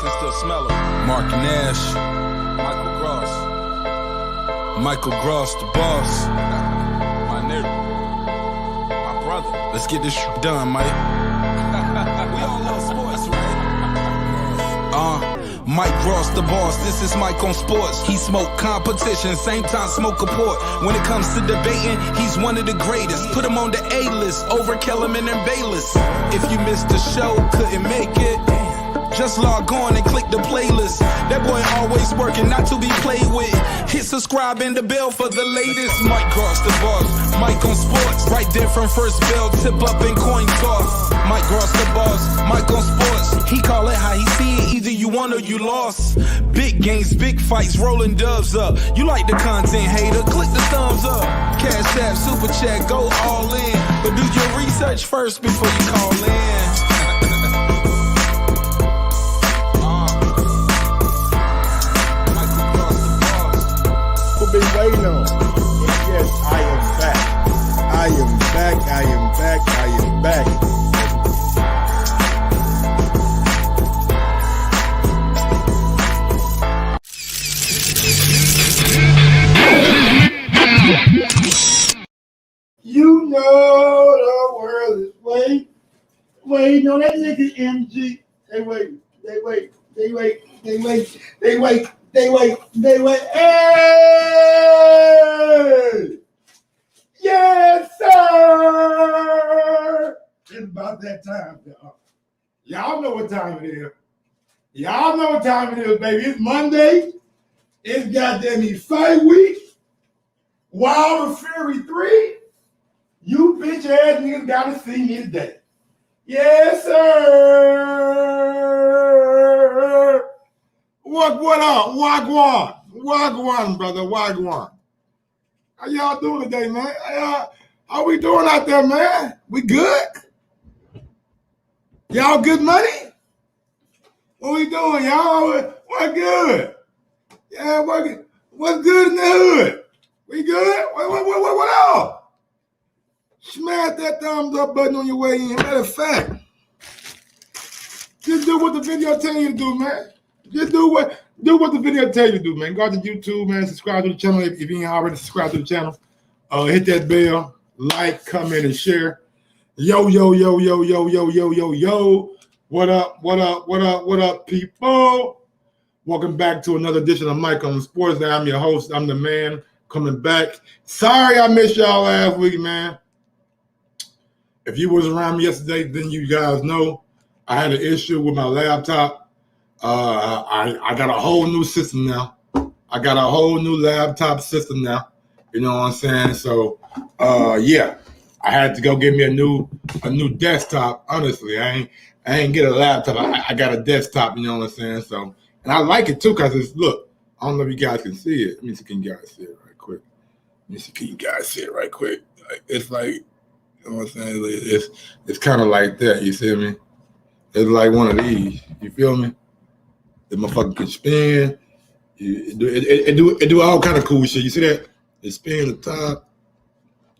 can still smell him. Mark Nash, Michael Gross, the boss. My nigga, my brother. Let's get this shit done, Mike. We all love sports, right? Mike Gross, the boss. This is Mike on sports. He smoke competition, same time smoke a port. When it comes to debating, he's one of the greatest. Put him on the A-list over Kellerman and Bayless. If you missed the show, couldn't make it, just log on and click the playlist. That boy always working, not to be played with. Hit subscribe and the bell for the latest. Mike Gross, the boss. Mike on sports. Right there from first bell, tip up and coin toss. Mike Gross, the boss. Mike on sports. He call it how he see it. Either you won or you lost. Big games, big fights, rolling dubs up. You like the content, hater? Click the thumbs up. Cash app, super chat, go all in. But do your research first before you call in. Been waiting on. Yes, I am back. I am back. I am back. I am back. You know the world is waiting on that nigga MG. They wait. Hey! Yes, sir! It's about that time, y'all. Y'all know what time it is. Y'all know what time it is, baby. It's Monday. It's goddamn me fight week. Wilder Fury 3. You bitch ass niggas gotta see me today. Yes, sir! What up? Wagwan, brother. Wagwan. How y'all doing today, man? How we doing out there, man? We good? Y'all good money? What we doing, y'all? What good? Yeah, what's good in the hood? We good? What else? Smash that thumbs up button on your way in. Matter of fact, just do what the video tell you to do, man. Just do what the video tell you to do, man. Go to YouTube, man. Subscribe to the channel if you ain't already subscribed to the channel. Hit that bell, like, comment, and share. Yo. What up, people? Welcome back to another edition of Mike on Sports. I'm your host. I'm the man coming back. Sorry I missed y'all last week, man. If you was around me yesterday, then you guys know I had an issue with my laptop. I got a whole new system now. I got a whole new laptop system now. You know what I'm saying? So, yeah, I had to go get me a new desktop. Honestly, I ain't get a laptop. I got a desktop. You know what I'm saying? So, and I like it too because it's look. I don't know if you guys can see it. Let me see. Can you guys see it right quick? Like, it's like, you know what I'm saying? It's kind of like that. You see me? It's like one of these. You feel me? The motherfucker can spin. It do all kind of cool shit. You see that? It spin the top.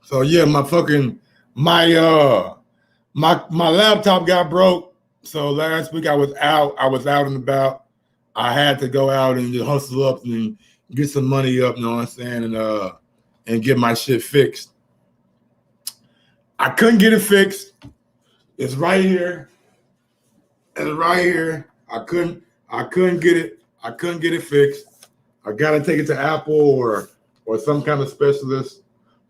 So yeah, my laptop got broke. So last week I was out and about. I had to go out and just hustle up and get some money up, you know what I'm saying, and get my shit fixed. I couldn't get it fixed. It's right here. I couldn't get it. I couldn't get it fixed. I gotta take it to Apple or some kind of specialist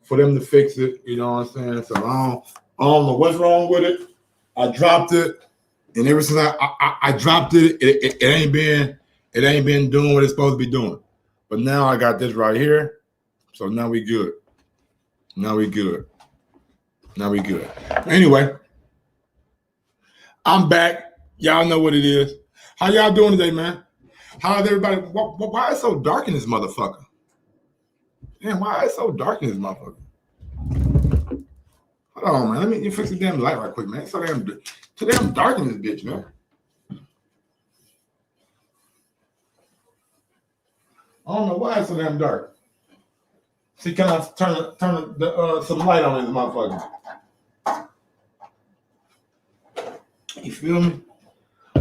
for them to fix it. You know what I'm saying? So I don't know what's wrong with it. I dropped it, and ever since I dropped it, it ain't been doing what it's supposed to be doing. But now I got this right here, so now we good. Anyway, I'm back. Y'all know what it is. How y'all doing today, man? How's everybody? Why is it so dark in this motherfucker? Damn, why is it so dark in this motherfucker? Hold on, man. Let me fix the damn light right quick, man. It's so damn dark in this bitch, man. I don't know why it's so damn dark. See, can I turn some light on this motherfucker? You feel me?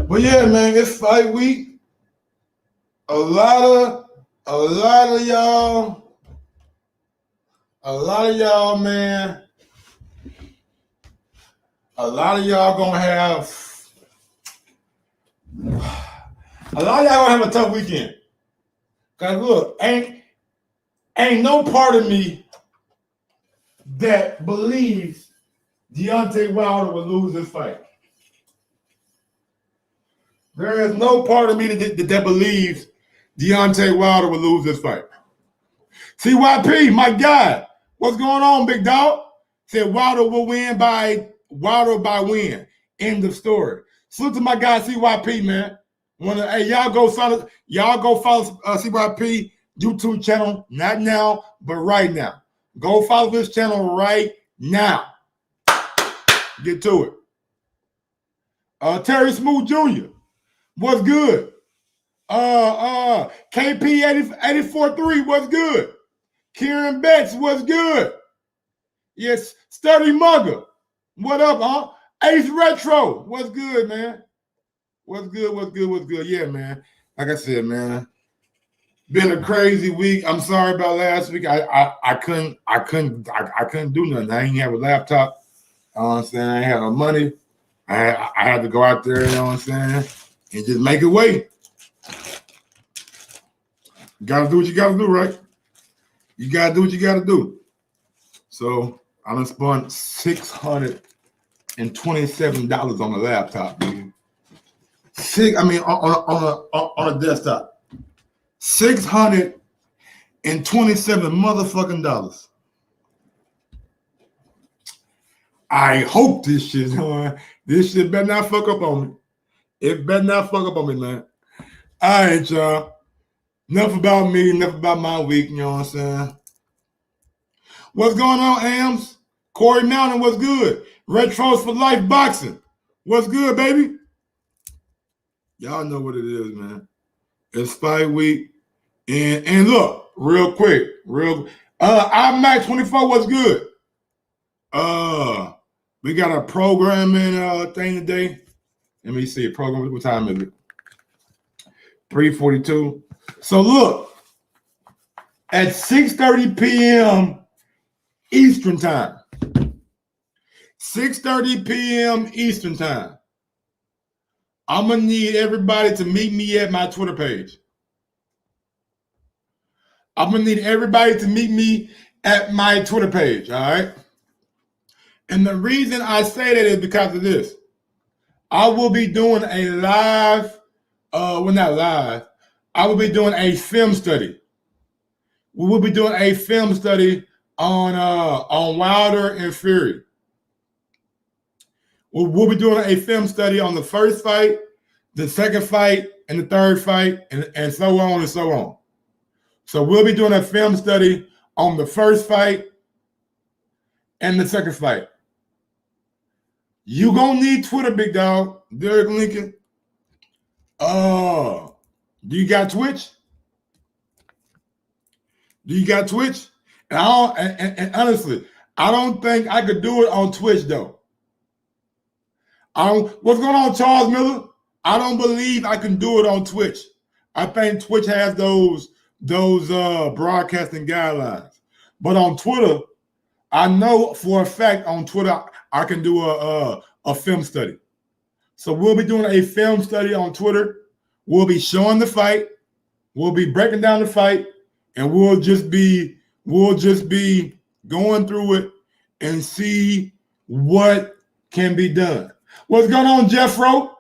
But yeah, man, it's fight week. A lot of y'all, man. A lot of y'all gonna have a tough weekend. Cause look, ain't no part of me that believes Deontay Wilder will lose this fight. There is no part of me that believes Deontay Wilder will lose this fight. CYP, my guy, what's going on, big dog? Said Wilder will win by win. End of story. Salute to my guy CYP, man. Hey, y'all go follow CYP YouTube channel, not now, but right now. Go follow this channel right now. Get to it. Terry Smooth Jr. What's good? KP 84.3, what's good? Kieran Betts, what's good? Yes, Sturdy Mugger. What up, huh? Ace Retro, what's good, man? What's good? Yeah, man. Like I said, man, been a crazy week. I'm sorry about last week. I couldn't do nothing. I didn't have a laptop. You know what I'm saying? I ain't had no money. I had to go out there, you know what I'm saying, and just make it wait. You gotta do what you gotta do, right? You gotta do what you gotta do. So I done spent $627 on the laptop, dude. On a desktop. $627 motherfucking dollars. I hope this shit better not fuck up on me. It better not fuck up on me, man. All right, y'all. Enough about me, enough about my week, you know what I'm saying? What's going on, Ams? Corey Mountain, what's good? Retros for Life Boxing. What's good, baby? Y'all know what it is, man. It's fight week. And look, real quick. I'm Max 24, what's good? We got a programming thing today. Let me see. Program, what time is it? 3:42. So look, at 6:30 p.m. Eastern time. 6:30 p.m. Eastern time. I'm gonna need everybody to meet me at my Twitter page. I'm gonna need everybody to meet me at my Twitter page, all right? And the reason I say that is because of this. I will be doing a live, not live, I will be doing a film study. We will be doing a film study on Wilder and Fury. We'll be doing a film study on the first fight, the second fight, and the third fight, and so on and so on. So we'll be doing a film study on the first fight and the second fight. You gonna need Twitter, big dog. Derek Lincoln. Do you got Twitch? And honestly, I don't think I could do it on Twitch though. What's going on, Charles Miller? I don't believe I can do it on Twitch. I think Twitch has those broadcasting guidelines. But on Twitter, I know for a fact on Twitter I can do a film study. So we'll be doing a film study on Twitter. We'll be showing the fight. We'll be breaking down the fight, and we'll just be going through it and see what can be done. What's going on, Jeffro?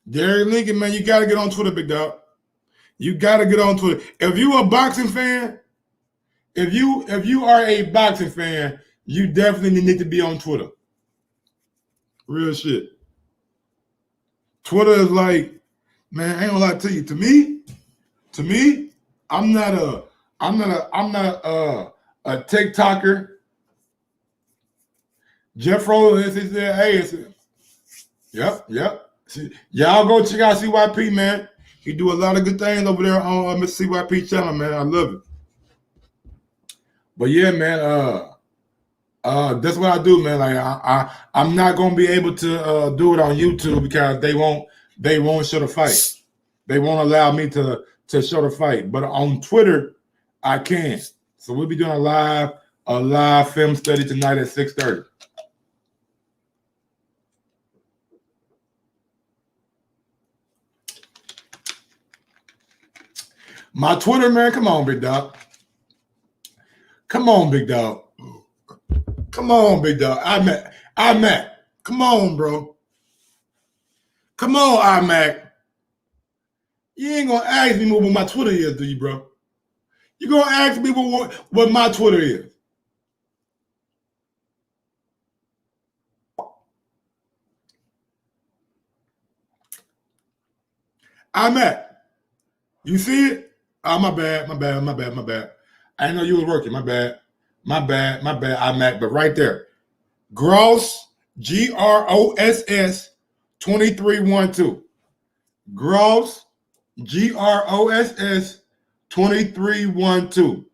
Derek Lincoln, man, you got to get on Twitter, big dog. You got to get on Twitter. If you a boxing fan, if you are a boxing fan, you definitely need to be on Twitter. Real shit. Twitter is like, man, I ain't gonna lie to you. To me, I'm not a TikToker. Jeff Rowland said, hey, yep. See, y'all go check out CYP, man. He do a lot of good things over there on Mr. CYP channel, man. I love it. But yeah, man, That's what I do, man. Like I'm not gonna be able to do it on YouTube because they won't show the fight. They won't allow me to show the fight. But on Twitter, I can. So we'll be doing a live film study tonight at 6:30. My Twitter, man, come on, big dog. Come on, big dog. Come on, big dog. iMac. Come on, bro. Come on, iMac. You ain't gonna ask me what my Twitter is, do you, bro? You gonna ask me what my Twitter is? iMac. You see it? Oh, my bad. I didn't know you was working. My bad. iMac. But right there, Gross, GROSS 2312. Gross, GROSS 2312.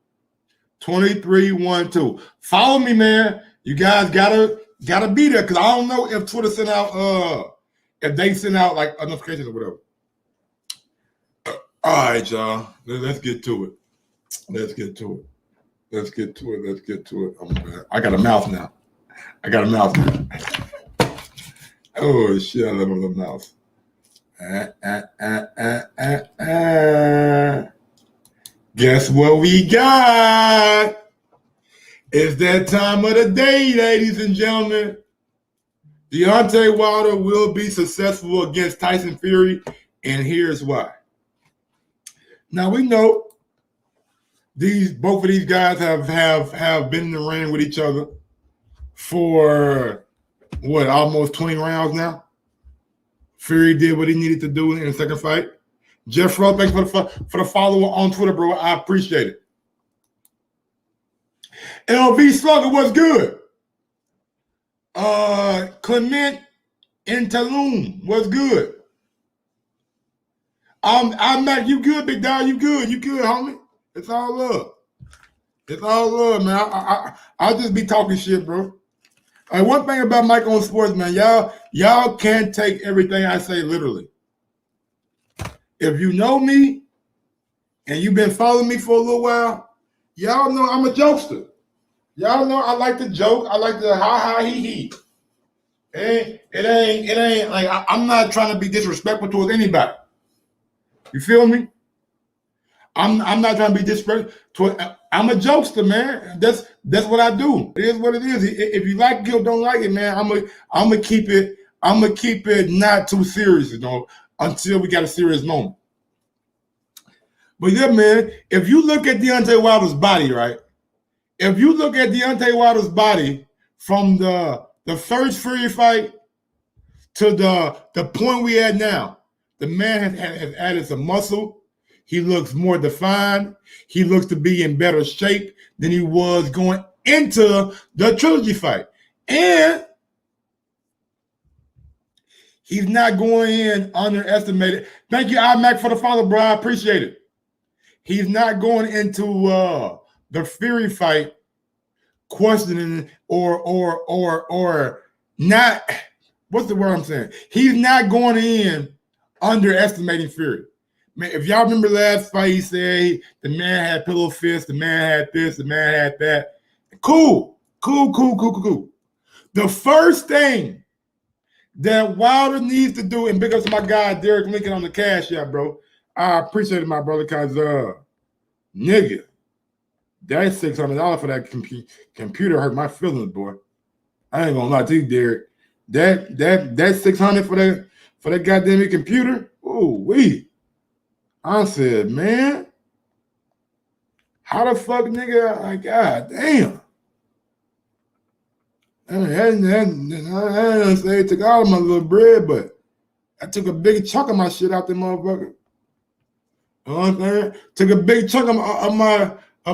2312. Follow me, man. You guys gotta be there because I don't know if Twitter sent out if they send out like notifications or whatever. All right, y'all. Let's get to it. I got a mouth now. Oh shit! I love my little mouth. Guess what we got? It's that time of the day, ladies and gentlemen. Deontay Wilder will be successful against Tyson Fury, and here's why. Now we know both of these guys have been in the ring with each other for what, almost 20 rounds now. Fury did what he needed to do in the second fight. Jeff Rowe, thanks for the follow on Twitter, bro. I appreciate it. LV Slugger was good. Clement in Tulum was good. I'm Mac, you good, big dog? You good, homie? It's all love, man. I'll just be talking shit, bro. One thing about Mike on Sports, man, y'all can't take everything I say literally. If you know me and you've been following me for a little while, y'all know I'm a jokester. Y'all know I like to joke. I like to ha he. It ain't like I'm not trying to be disrespectful towards anybody. You feel me? I'm not trying to be disrespectful. I'm a jokester, man. That's what I do. It is what it is. If you like it or don't like it, man, I'm gonna keep it not too serious, until we got a serious moment. But yeah, man, if you look at Deontay Wilder's body, right? If you look at Deontay Wilder's body from the first Fury fight to the point we at now, the man has added some muscle. He looks more defined. He looks to be in better shape than he was going into the trilogy fight. And he's not going in underestimated. Thank you, iMac, for the follow, bro. I appreciate it. He's not going into the Fury fight questioning or not. What's the word I'm saying? He's not going in underestimating Fury. Man, if y'all remember last fight, he said the man had pillow fists, the man had this, the man had that. Cool. The first thing that Wilder needs to do, and big up to my guy Derek Lincoln on the Cash App, bro. I appreciate it, my brother, because nigga, that $600 for that computer hurt my feelings, boy. I ain't gonna lie to you, Derek. That $600 for that goddamn computer. Ooh wee. I said, man, how the fuck, nigga? Like, god damn. I didn't say it took all of my little bread, but I took a big chunk of my shit out there, motherfucker. You know what I'm saying? Took a big chunk of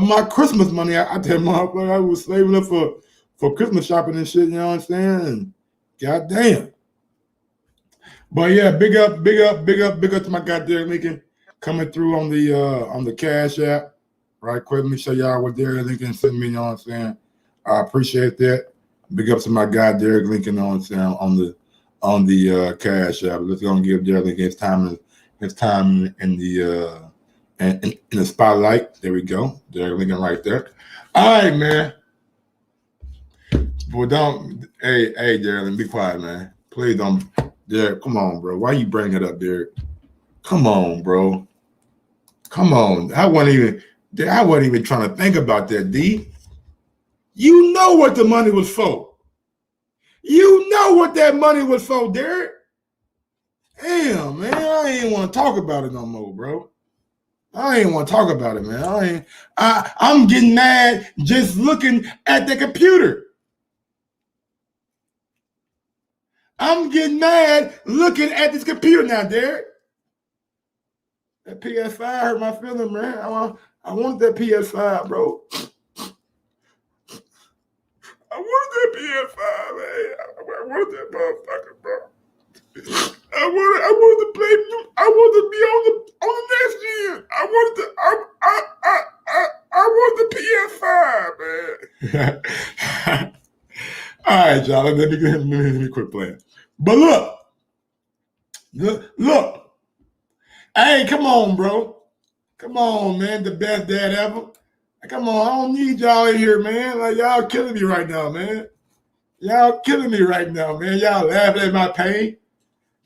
my Christmas money out there, motherfucker. I was saving up for Christmas shopping and shit, you know what I'm saying? And god damn. But yeah, big up to my guy Derek Lincoln coming through on the Cash App. Right quick, let me show y'all what Derek Lincoln sent me, you know what I'm saying? I appreciate that. Big up to my guy Derek Lincoln on the Cash App. Let's go and give Derek Lincoln his time in the spotlight. There we go. Derek Lincoln right there. All right, man. Boy, hey, Derek, be quiet, man. Please don't, Derek. Come on, bro. Why you bring it up, Derek? Come on, bro. Come on. I wasn't even trying to think about that, D. You know what the money was for. You know what that money was for, Derek. Damn, man. I ain't want to talk about it no more, bro. I ain't want to talk about it, man. I'm getting mad just looking at the computer. I'm getting mad looking at this computer now, Derek. That PS5 hurt my feeling, man. I want that PS5, bro. I wanted that PS5, man. I wanted that motherfucker, bro. I wanted to play. I wanted to be on the next gen. I want the PS5, man. All right, y'all. Let me quit playing. But look. Hey, come on, bro. Come on, man. The best dad ever. Come on, I don't need y'all in here, man. Like, y'all killing me right now, man. Y'all killing me right now, man. Y'all laughing at my pain.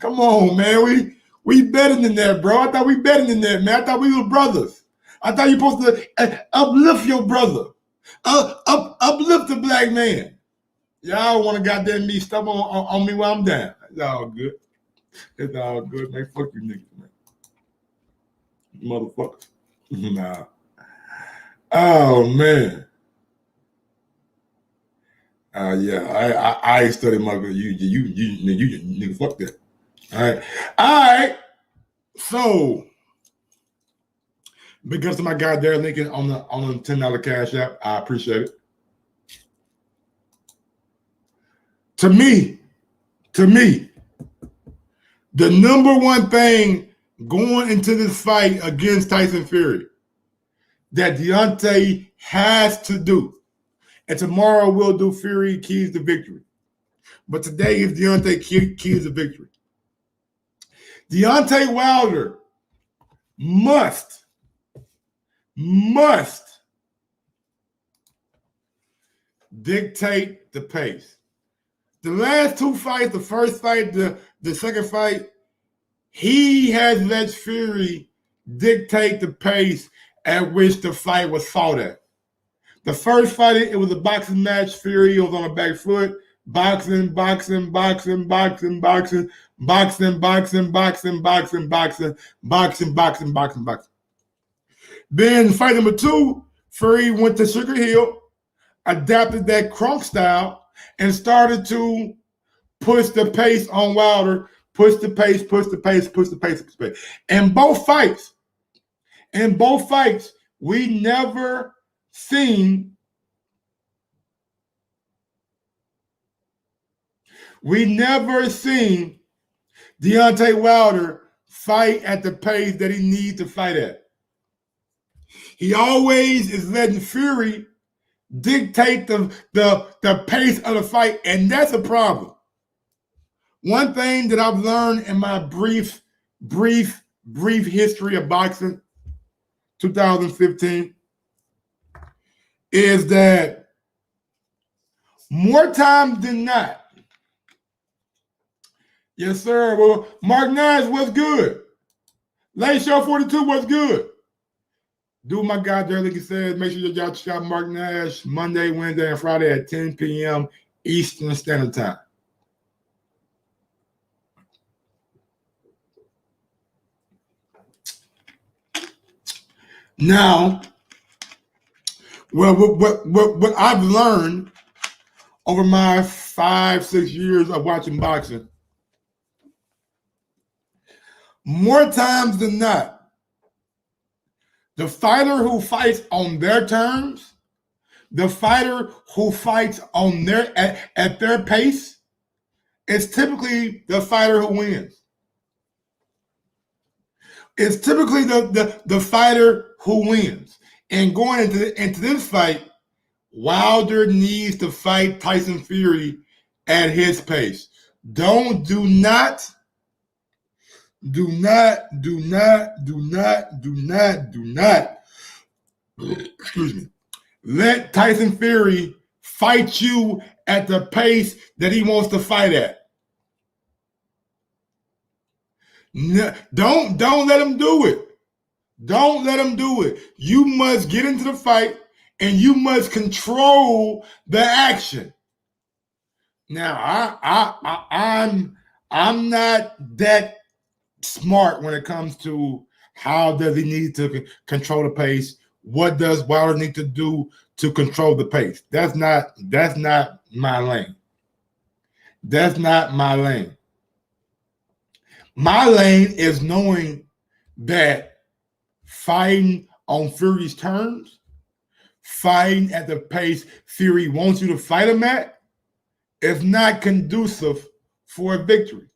Come on, man. We better than that, bro. I thought we better than that, man. I thought we were brothers. I thought you supposed to uplift your brother. Uplift the black man. Y'all want to goddamn me stuff on me while I'm down. It's all good. It's all good, man. Fuck you niggas, man. Motherfuckers. Nah. Oh man. Yeah. I ain't studied my you nigga, fuck that. All right. So because of my guy Derek Lincoln on the $10 Cash App, I appreciate it. To me, the number one thing going into this fight against Tyson Fury that Deontay has to do, and tomorrow we'll do Fury keys to victory, but today is Deontay keys to victory. Deontay Wilder must dictate the pace. The last two fights, the first fight, the second fight, he has let Fury dictate the pace at which the fight was fought at. The first fight, it was a boxing match. Fury was on a back foot, boxing. Then fight number two, Fury went to Sugar Hill, adapted that crunk style, and started to push the pace on Wilder, push the pace. In both fights, we never seen Deontay Wilder fight at the pace that he needs to fight at. He always is letting Fury dictate the pace of the fight, and that's a problem. One thing that I've learned in my brief history of boxing, 2015, is that more times than not, yes, sir. Well, Mark Nash was good. Late Show 42 was good. Do my guy there, like he said, make sure y'all check out Mark Nash Monday, Wednesday, and Friday at 10 p.m. Eastern Standard Time. Now, well, what I've learned over my 5-6 years of watching boxing, more times than not, the fighter who fights on their terms, the fighter who fights on at their pace, is typically the fighter who wins. It's typically the fighter who wins. And going into this fight, Wilder needs to fight Tyson Fury at his pace. Do not excuse me, let Tyson Fury fight you at the pace that he wants to fight at. No, don't let him do it. Don't let him do it. You must get into the fight and you must control the action. Now, I'm not that smart when it comes to how does he need to control the pace. What does Wilder need to do to control the pace? That's not my lane. That's not my lane. My lane is knowing that fighting on Fury's terms, fighting at the pace Fury wants you to fight him at, is not conducive for a victory.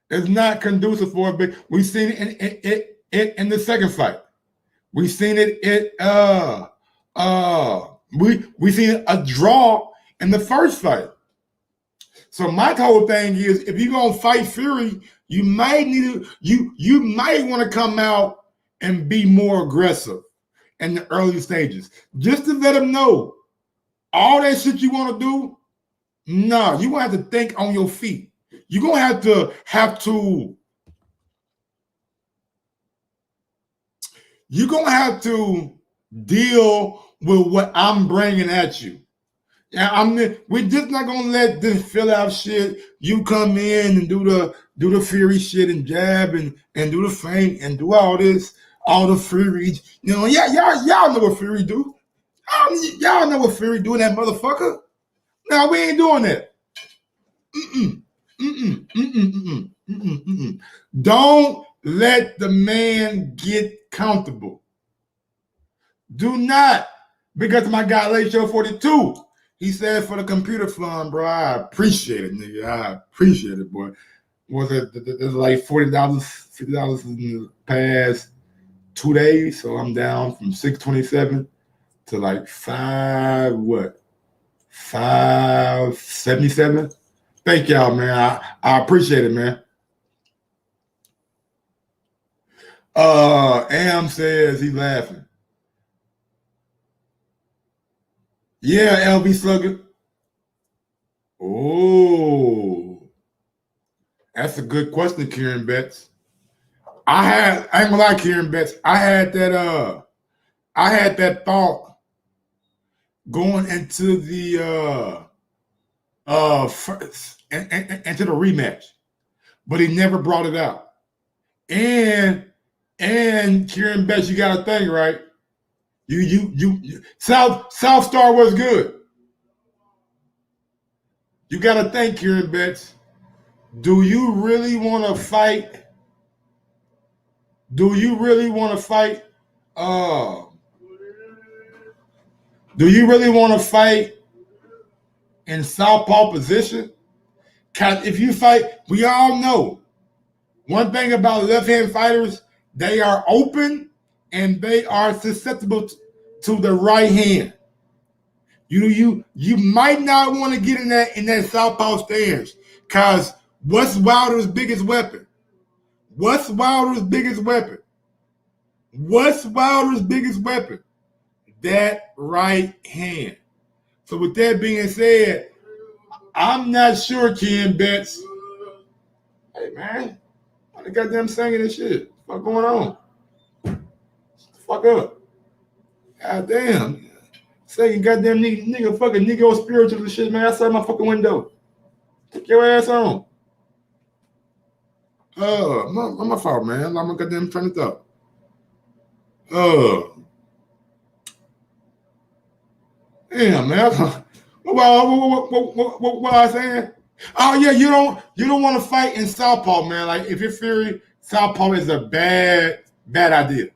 It's not conducive for a victory. We've seen it in the second fight. We've seen it we seen a draw in the first fight. So my whole thing is, if you're gonna fight Fury, you might want to come out and be more aggressive in the early stages, just to let him know all that shit you want to do. No, you gonna have to think on your feet. You're gonna have to you're gonna have to deal with what I'm bringing at you. We're just not gonna let this fill out shit. You come in and do the Fury shit and jab and do the feint and do all this, all the Fury. You know, y'all know what Fury do. Y'all know what Fury doing, that motherfucker. No, we ain't doing that. Don't let the man get comfortable. Do not, because my guy Late Show 42. He said for the computer fund, bro, I appreciate it, nigga. I appreciate it, boy. Was it like $40, $50 in the past 2 days? So I'm down from 627 to like 577. Thank y'all, man. I appreciate it, man. Am says he's laughing. Yeah, LB Slugger. Oh, that's a good question, Kieran Betts. I ain't gonna lie, Kieran Betts. I had that thought going into the into the rematch, but he never brought it out. And Kieran Betts, you got to think, right? You South Star was good. You got to think, Kieran Betts. Do you really want to fight? Do you really want to fight? Do you really want to fight in southpaw position? Because if you fight, we all know one thing about left-hand fighters, they are open and they are susceptible to the right hand. You might not want to get in that southpaw stance, because what's Wilder's biggest weapon? What's Wilder's biggest weapon? What's Wilder's biggest weapon? That right hand. So with that being said, I'm not sure, Ken Betts. Hey man, why the goddamn singing this shit? What's going on? Fuck up. God damn. Saying goddamn nigga fucking nigga spiritual and shit, man. Outside my fucking window. Take your ass on. My fault, man. I'm gonna goddamn turn it up. Damn, man. What I was saying? Oh yeah, you don't want to fight in southpaw, man. Like if you're Fury, southpaw is a bad idea.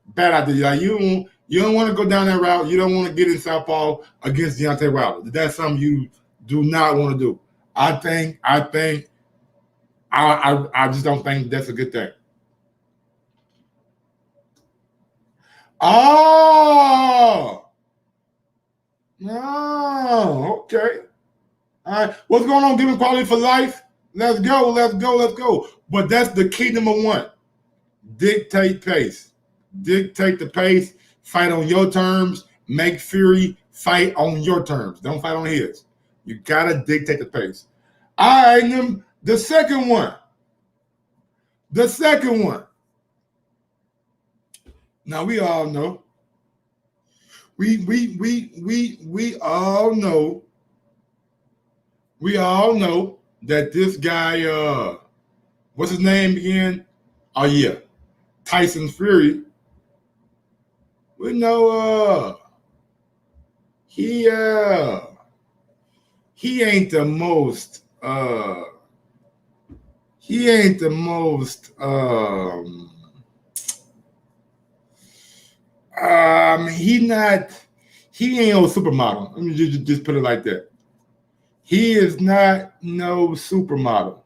Bad idea. Like you don't want to go down that route. You don't want to get in southpaw against Deontay Wilder. That's something you do not want to do. I just don't think that's a good thing. Oh, Oh, okay. All right. What's going on? Giving quality for life? Let's go, let's go, let's go. But that's the key number one. Dictate pace. Dictate the pace. Fight on your terms. Make Fury fight on your terms. Don't fight on his. You gotta dictate the pace. All right, then the second one. The second one. Now we all know. We all know. We all know that this guy, what's his name again? Oh yeah, Tyson Fury. We know he ain't the most he ain't no supermodel. Let me just put it like that. He is not no supermodel.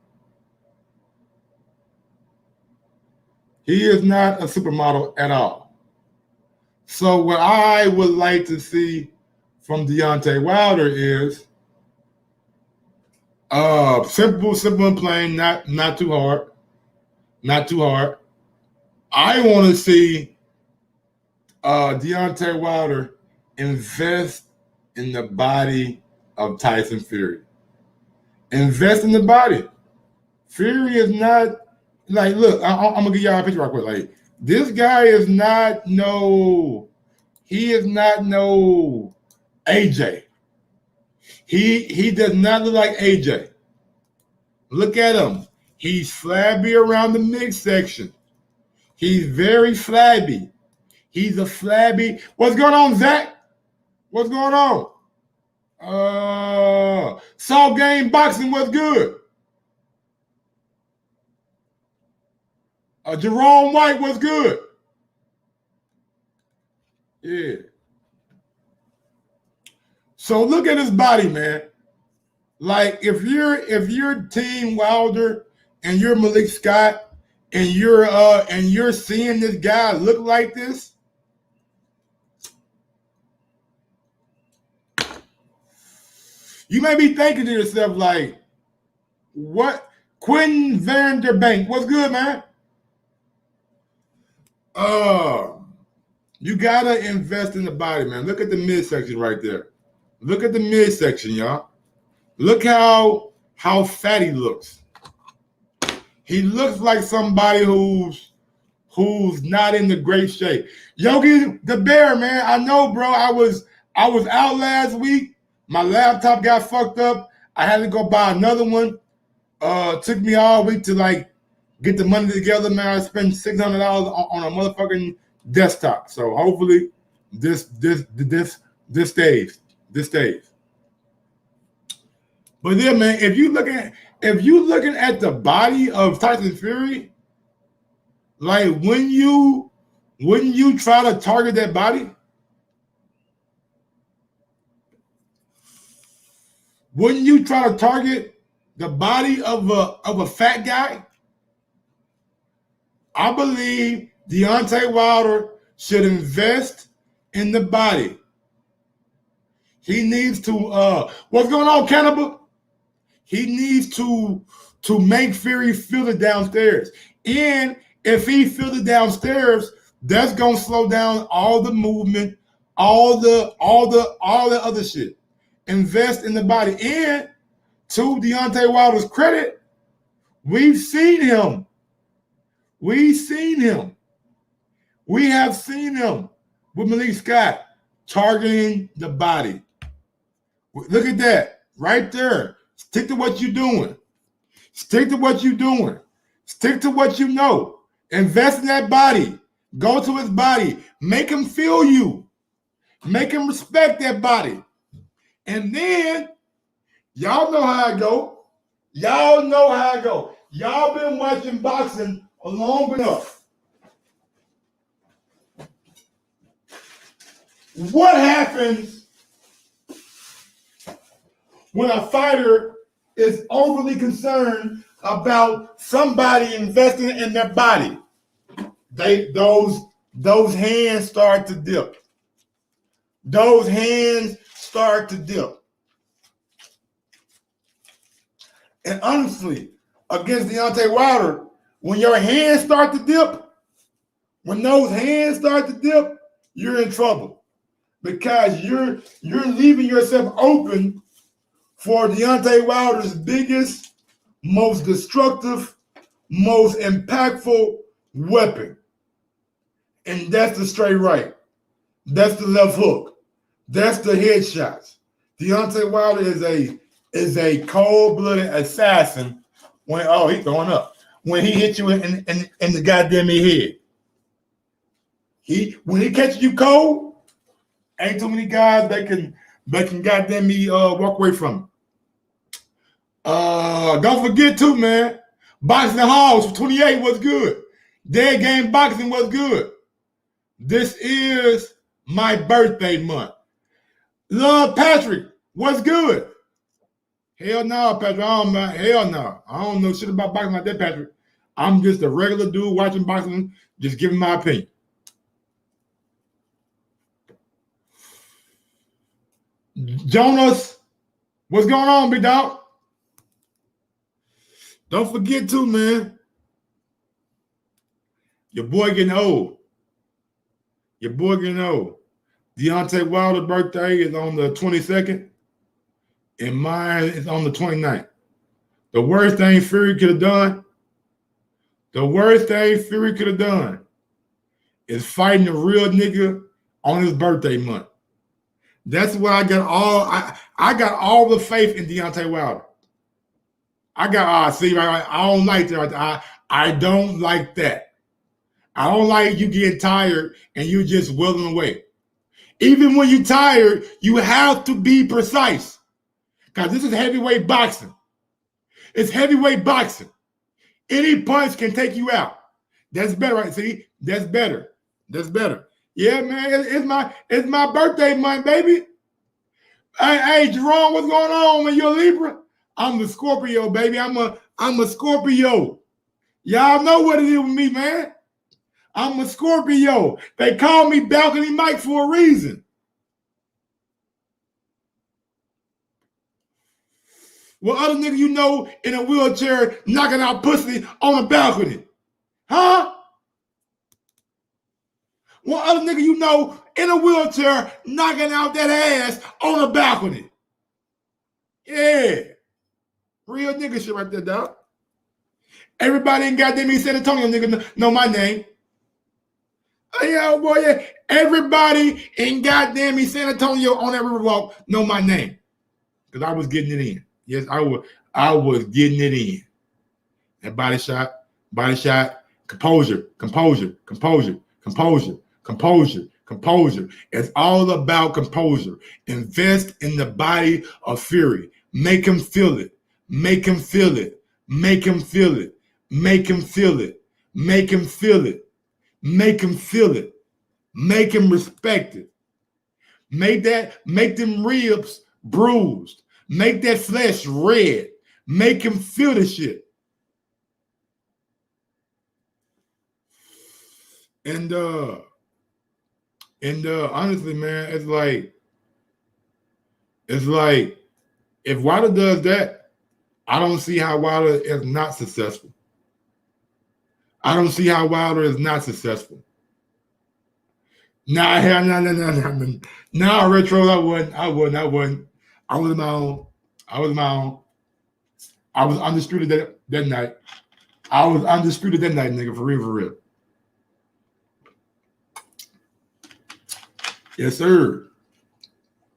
He is not a supermodel at all. So what I would like to see from Deontay Wilder is simple and plain, not too hard. Not too hard. I want to see Deontay Wilder invest in the body of Tyson Fury. Invest in the body. Fury is not like, look, I'm gonna give y'all a picture real quick. Like, this guy is not no AJ. He does not look like AJ. Look at him. He's flabby around the midsection. He's very flabby. He's a flabby. What's going on, Zach? What's going on? Salt Game Boxing, what's good? Jerome White, what's good? Yeah. So look at his body, man. Like, if you're Team Wilder and you're Malik Scott and you're seeing this guy look like this, you may be thinking to yourself, like, what? Quentin Vanderbank, what's good, man? You gotta invest in the body, man. Look at the midsection right there. Look at the midsection, y'all. Look how fat he looks. He looks like somebody who's not in the great shape. Yogi the Bear, man. I know, bro. I was out last week. My laptop got fucked up. I had to go buy another one. Took me all week to like get the money together, man. I spent $600 on a motherfucking desktop. So hopefully this stays. This stays. But yeah, man, if you looking at the body of Tyson Fury, like, wouldn't you try to target that body? Wouldn't you try to target the body of a fat guy? I believe Deontay Wilder should invest in the body. He needs to what's going on, Cannibal? He needs to make Fury feel it downstairs. And if he feels it downstairs, that's gonna slow down all the movement, all the other shit. Invest in the body. And to Deontay Wilder's credit, we've seen him. We have seen him with Malik Scott targeting the body. Look at that right there. Stick to what you're doing. Stick to what you're doing. Stick to what you know. Invest in that body. Go to his body. Make him feel you. Make him respect that body. And then, y'all know how I go. Y'all know how I go. Y'all been watching boxing long enough. What happens when a fighter is overly concerned about somebody investing in their body? Those hands start to dip. Those hands start to dip. And honestly, against Deontay Wilder, when your hands start to dip, when those hands start to dip, you're in trouble because you're leaving yourself open for Deontay Wilder's biggest, most destructive, most impactful weapon. And that's the straight right. That's the left hook. That's the headshots. Deontay Wilder is a cold-blooded assassin when he's throwing up. When he hits you in the goddamn head. When he catches you cold, ain't too many guys that can goddamn me walk away from him. Don't forget too, man. Boxing Halls 28 was good. Dead Game Boxing was good. This is my birthday month. Love Patrick was good. Hell no, Patrick. Hell no. I don't know shit about boxing like that, Patrick. I'm just a regular dude watching boxing, just giving my opinion. Jonas, what's going on, big dog? Don't forget too, man. Your boy getting old. Your boy getting old. Deontay Wilder's birthday is on the 22nd, and mine is on the 29th. The worst thing Fury could have done, is fighting a real nigga on his birthday month. That's why I got all the faith in Deontay Wilder. I don't like that. I don't like that. I don't like you getting tired and you just willing away. Even when you're tired, you have to be precise. Because this is heavyweight boxing. It's heavyweight boxing. Any punch can take you out. That's better, right? See? That's better. That's better. Yeah, man, it's my birthday month, baby. Hey, Jerome, what's going on, man? You a Libra? I'm the Scorpio, baby. I'm a Scorpio. Y'all know what it is with me, man. I'm a Scorpio. They call me Balcony Mike for a reason. What other nigga you know in a wheelchair knocking out pussy on a balcony? Huh? What other nigga you know in a wheelchair knocking out that ass on a balcony? Yeah. Real nigga shit right there, dog. Everybody in goddamn San Antonio nigga know my name. Yeah, boy, yeah. Everybody in goddamn San Antonio on that riverwalk know my name. Because I was getting it in. Yes, I was getting it in. And body shot, composure. It's all about composure. Invest in the body of Fury. Make him feel it. Make him feel it. Make him feel it. Make him feel it. Make him feel it. Make him feel it. Make him respect it. Make them ribs bruised. Make that flesh red. Make him feel the shit. And honestly, man, it's like if Wilder does that, I don't see how Wilder is not successful. I don't see how Wilder is not successful. No, retro, I wasn't. I was my own. I was undisputed that night. I was undisputed that night, nigga, for real. Yes, sir.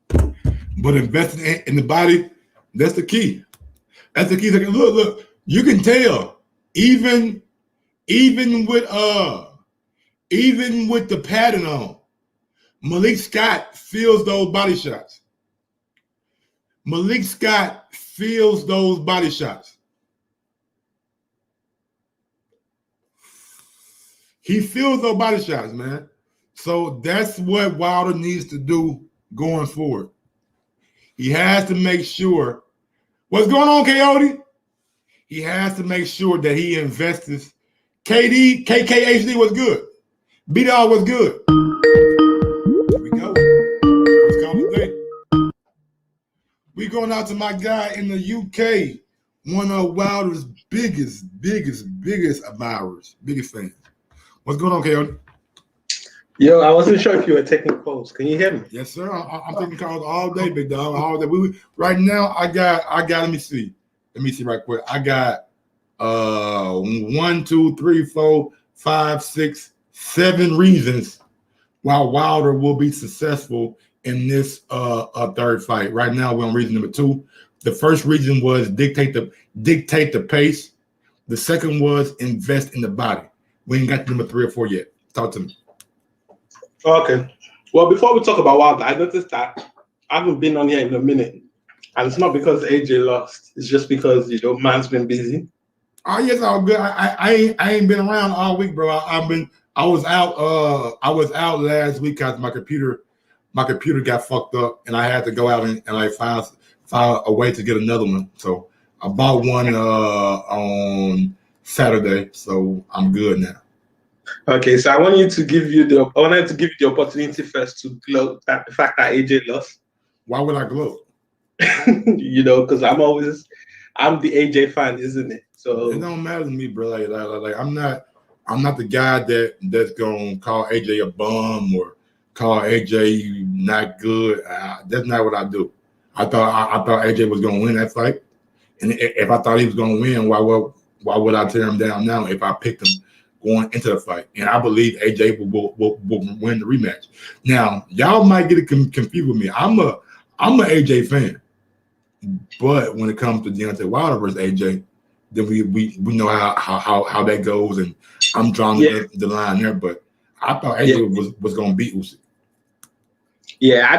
But investing in the body, that's the key. That's the key. Look, you can tell, even with the padding on, Malik Scott feels those body shots. Malik Scott feels those body shots. He feels those body shots, man. So that's what Wilder needs to do going forward. He has to make sure. What's going on, Coyote? He has to make sure that he invests. KKHD was good. B-Dog was good. Here we go. First call of the day. We going out to my guy in the UK, one of Wilder's biggest admirers, biggest fans. What's going on, Keon? Yo, I wasn't sure if you were taking calls. Can you hear me? Yes, sir. I'm taking calls all day, big dog. All day. Right now, I got. Let me see right quick. I got 1, 2, 3, 4, 5, 6, 7 reasons why Wilder will be successful in this third fight. Right now, we're on reason number 2. The first reason was dictate the pace. The second was invest in the body. We ain't got to number 3 or 4 yet. Talk to me. Okay. Well, before we talk about Wilder, I noticed that I haven't been on here in a minute. And it's not because AJ lost. It's just because, man's been busy. Oh, yes, all good. I ain't been around all week, bro. I was out last week because my computer got fucked up and I had to go out and I found a way to get another one. So I bought one on Saturday, so I'm good now. Okay, so I wanted to give you the opportunity first to gloat at the fact that AJ lost. Why would I gloat? Because I'm the AJ fan, isn't it? So it don't matter to me, bro. Like I'm not the guy that's gonna call AJ a bum or call AJ not good. That's not what I do. I thought AJ was gonna win that fight, and if I thought he was gonna win, why would I tear him down now if I picked him going into the fight? And I believe AJ will win the rematch. Now, y'all might get it confused with me. I'm a AJ fan, but when it comes to Deontay Wilder versus AJ, then we know how that goes, and I'm drawing the line there. But I thought AJ was going to beat Usyk. Yeah, I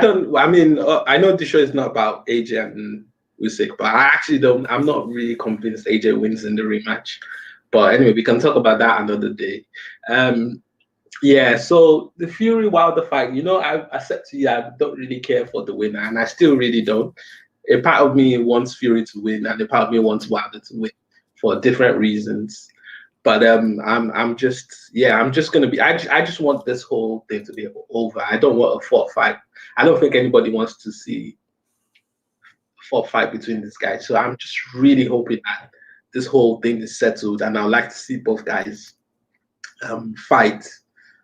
know the show is not about AJ and Usyk, but I'm not really convinced AJ wins in the rematch. But anyway, we can talk about that another day. So the Fury Wilder fight, I said to you, I don't really care for the winner, and I still really don't. A part of me wants Fury to win, and a part of me wants Wilder to win for different reasons. But I'm just gonna be. I just want this whole thing to be over. I don't want a 4th fight. I don't think anybody wants to see a 4th fight between these guys. So I'm just really hoping that this whole thing is settled, and I'd like to see both guys fight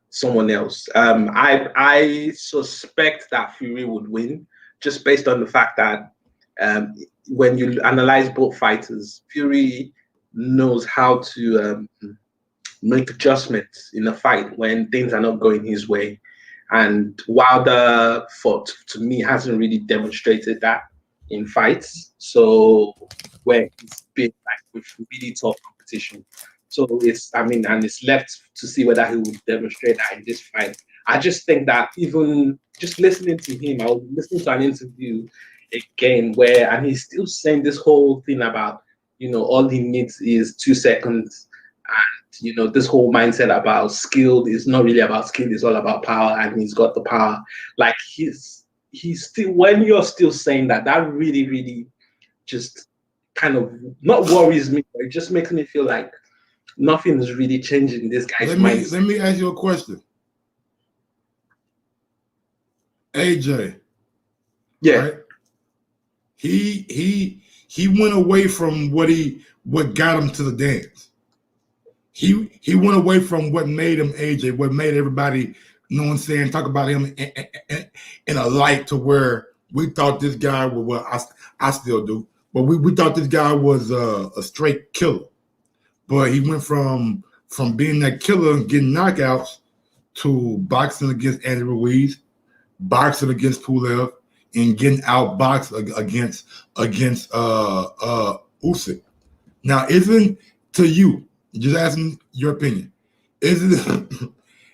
someone else. I suspect that Fury would win just based on the fact that when you analyze both fighters, Fury knows how to make adjustments in a fight when things are not going his way. And Wilder, to me, hasn't really demonstrated that in fights. So where it's been like with really tough competition. So it's left to see whether he will demonstrate that in this fight. I just think that even just listening to him, I was listening to an interview again and he's still saying this whole thing about, all he needs is 2 seconds. And, this whole mindset about skill is not really about skill, it's all about power, and he's got the power. Like he's still, when you're still saying that really, really just kind of not worries me, but it just makes me feel like nothing is really changing in this guy's mind. Let me ask you a question. AJ. Yeah. Right? He went away from what got him to the dance. He went away from what made him AJ, what made everybody, talk about him in a light to where we thought this guy was, well, I still do, but we thought this guy was a straight killer. But he went from being that killer and getting knockouts to boxing against Andy Ruiz, boxing against Pulev, and getting outboxed against Usyk. Now, isn't to you, just asking your opinion, isn't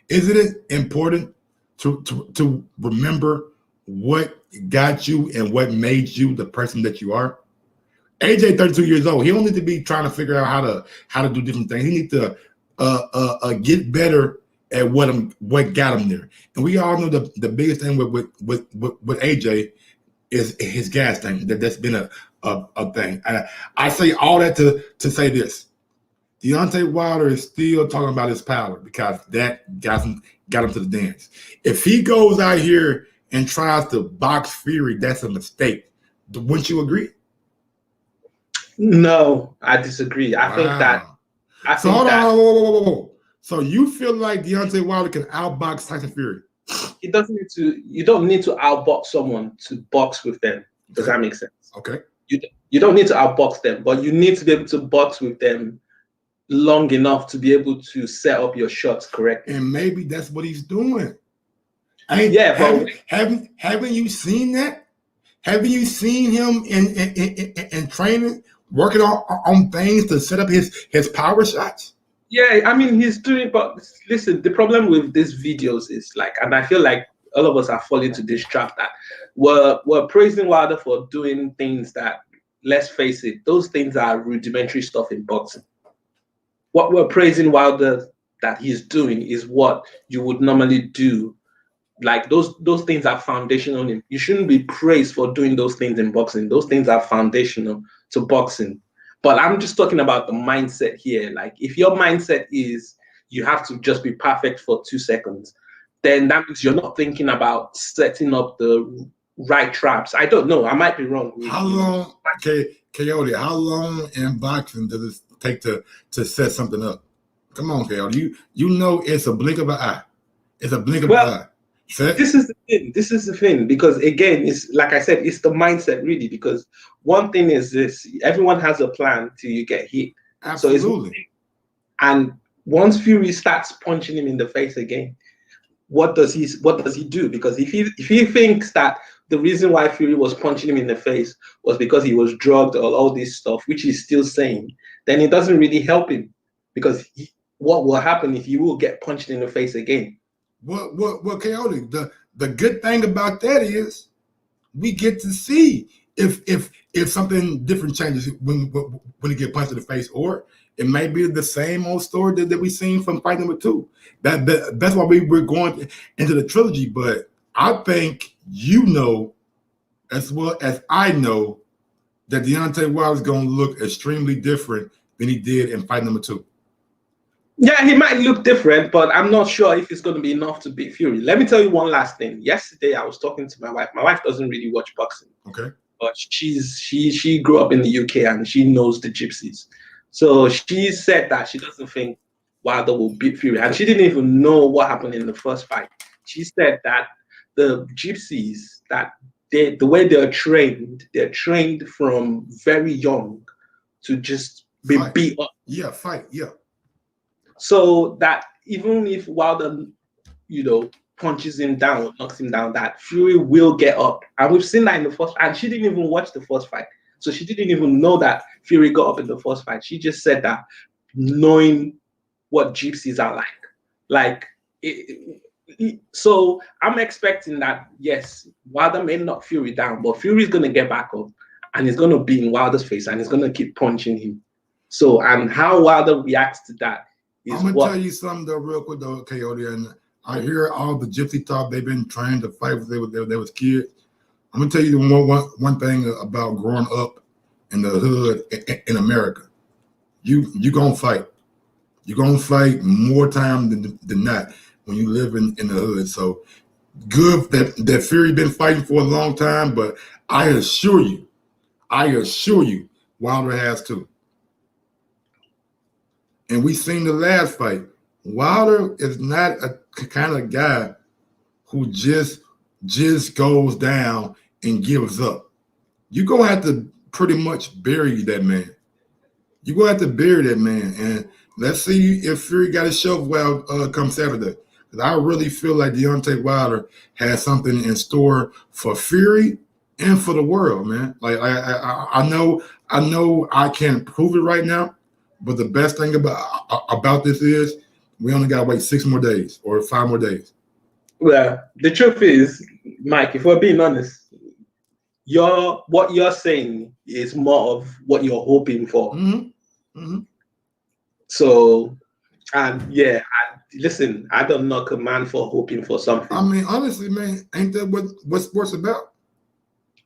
it important to remember what got you and what made you the person that you are? AJ, 32 years old. He don't need to be trying to figure out how to do different things. He needs to get better at what got him there. And we all know the biggest thing with AJ is his gas tank. That's been a thing. I say all that to say this: Deontay Wilder is still talking about his power because that got him to the dance. If he goes out here and tries to box Fury, that's a mistake. Wouldn't you agree? No, I disagree. I think that. So hold on. Whoa. So you feel like Deontay Wilder can outbox Tyson Fury? It doesn't need to. You don't need to outbox someone to box with them. Does that make sense? Okay. You don't need to outbox them, but you need to be able to box with them long enough to be able to set up your shots correctly. And maybe that's what he's doing. Haven't you seen that? Haven't you seen him in training, working on things to set up his power shots? Yeah, I mean, he's doing, but listen, the problem with these videos is like, and I feel like all of us are falling to this trap that we're praising Wilder for doing things that, let's face it, those things are rudimentary stuff in boxing. What we're praising Wilder that he's doing is what you would normally do. Like those things are foundational. You shouldn't be praised for doing those things in boxing. Those things are foundational to boxing. But I'm just talking about the mindset here. Like if your mindset is you have to just be perfect for 2 seconds, then that means you're not thinking about setting up the right traps. I don't know. I might be wrong. How long, Coyote, how long in boxing does it take to set something up? Come on, Coyote. You know it's a blink of an eye. It's a blink of an eye. This is the thing. This is the thing, because again, it's like I said, it's the mindset really. Because one thing is this: everyone has a plan till you get hit. Absolutely. And once Fury starts punching him in the face again, what does he do? Because if he thinks that the reason why Fury was punching him in the face was because he was drugged or all this stuff, which he's still saying, then it doesn't really help him, because what will happen if you will get punched in the face again? What Coyote? The good thing about that is we get to see if something different changes when you get punched in the face, or it may be the same old story that we seen from fight number 2. That's why we're going into the trilogy. But I think you know as well as I know that Deontay Wilder is going to look extremely different than he did in fight number 2. Yeah, he might look different, but I'm not sure if it's going to be enough to beat Fury. Let me tell you one last thing. Yesterday, I was talking to my wife. My wife doesn't really watch boxing. Okay. But she grew up in the UK and she knows the Gypsies. So she said that she doesn't think Wilder will beat Fury. And she didn't even know what happened in the first fight. She said that the Gypsies, that the way they're trained from very young to just be beat up. Yeah, fight, yeah. So that even if Wilder, punches him down or knocks him down, that Fury will get up. And we've seen that in the first, and she didn't even watch the first fight. So she didn't even know that Fury got up in the first fight. She just said that knowing what Gypsies are like. So I'm expecting that, yes, Wilder may knock Fury down, but Fury's going to get back up and he's going to be in Wilder's face and he's going to keep punching him. So, and how Wilder reacts to that, I'm gonna tell you something though, real quick though, Coyote. And I hear all the gypsy talk. They've been trained to fight when they was kids. I'm gonna tell you one thing about growing up in the hood in America. You gonna fight. You're gonna fight more time than not when you live in the hood. So good that Fury been fighting for a long time, but I assure you, Wilder has too. And we seen the last fight. Wilder is not a kind of guy who just goes down and gives up. You're going to have to pretty much bury that man. You're going to have to bury that man. And let's see if Fury got his show well come Saturday. Because I really feel like Deontay Wilder has something in store for Fury and for the world, man. Like I know I can't prove it right now. But the best thing about this is we only got to wait 6 more days or 5 more days. Well, the truth is, Mike, if we're being honest, what you're saying is more of what you're hoping for. Mm-hmm. Mm-hmm. So, and yeah, listen, I don't knock a man for hoping for something. I mean, honestly, man, ain't that what sports about?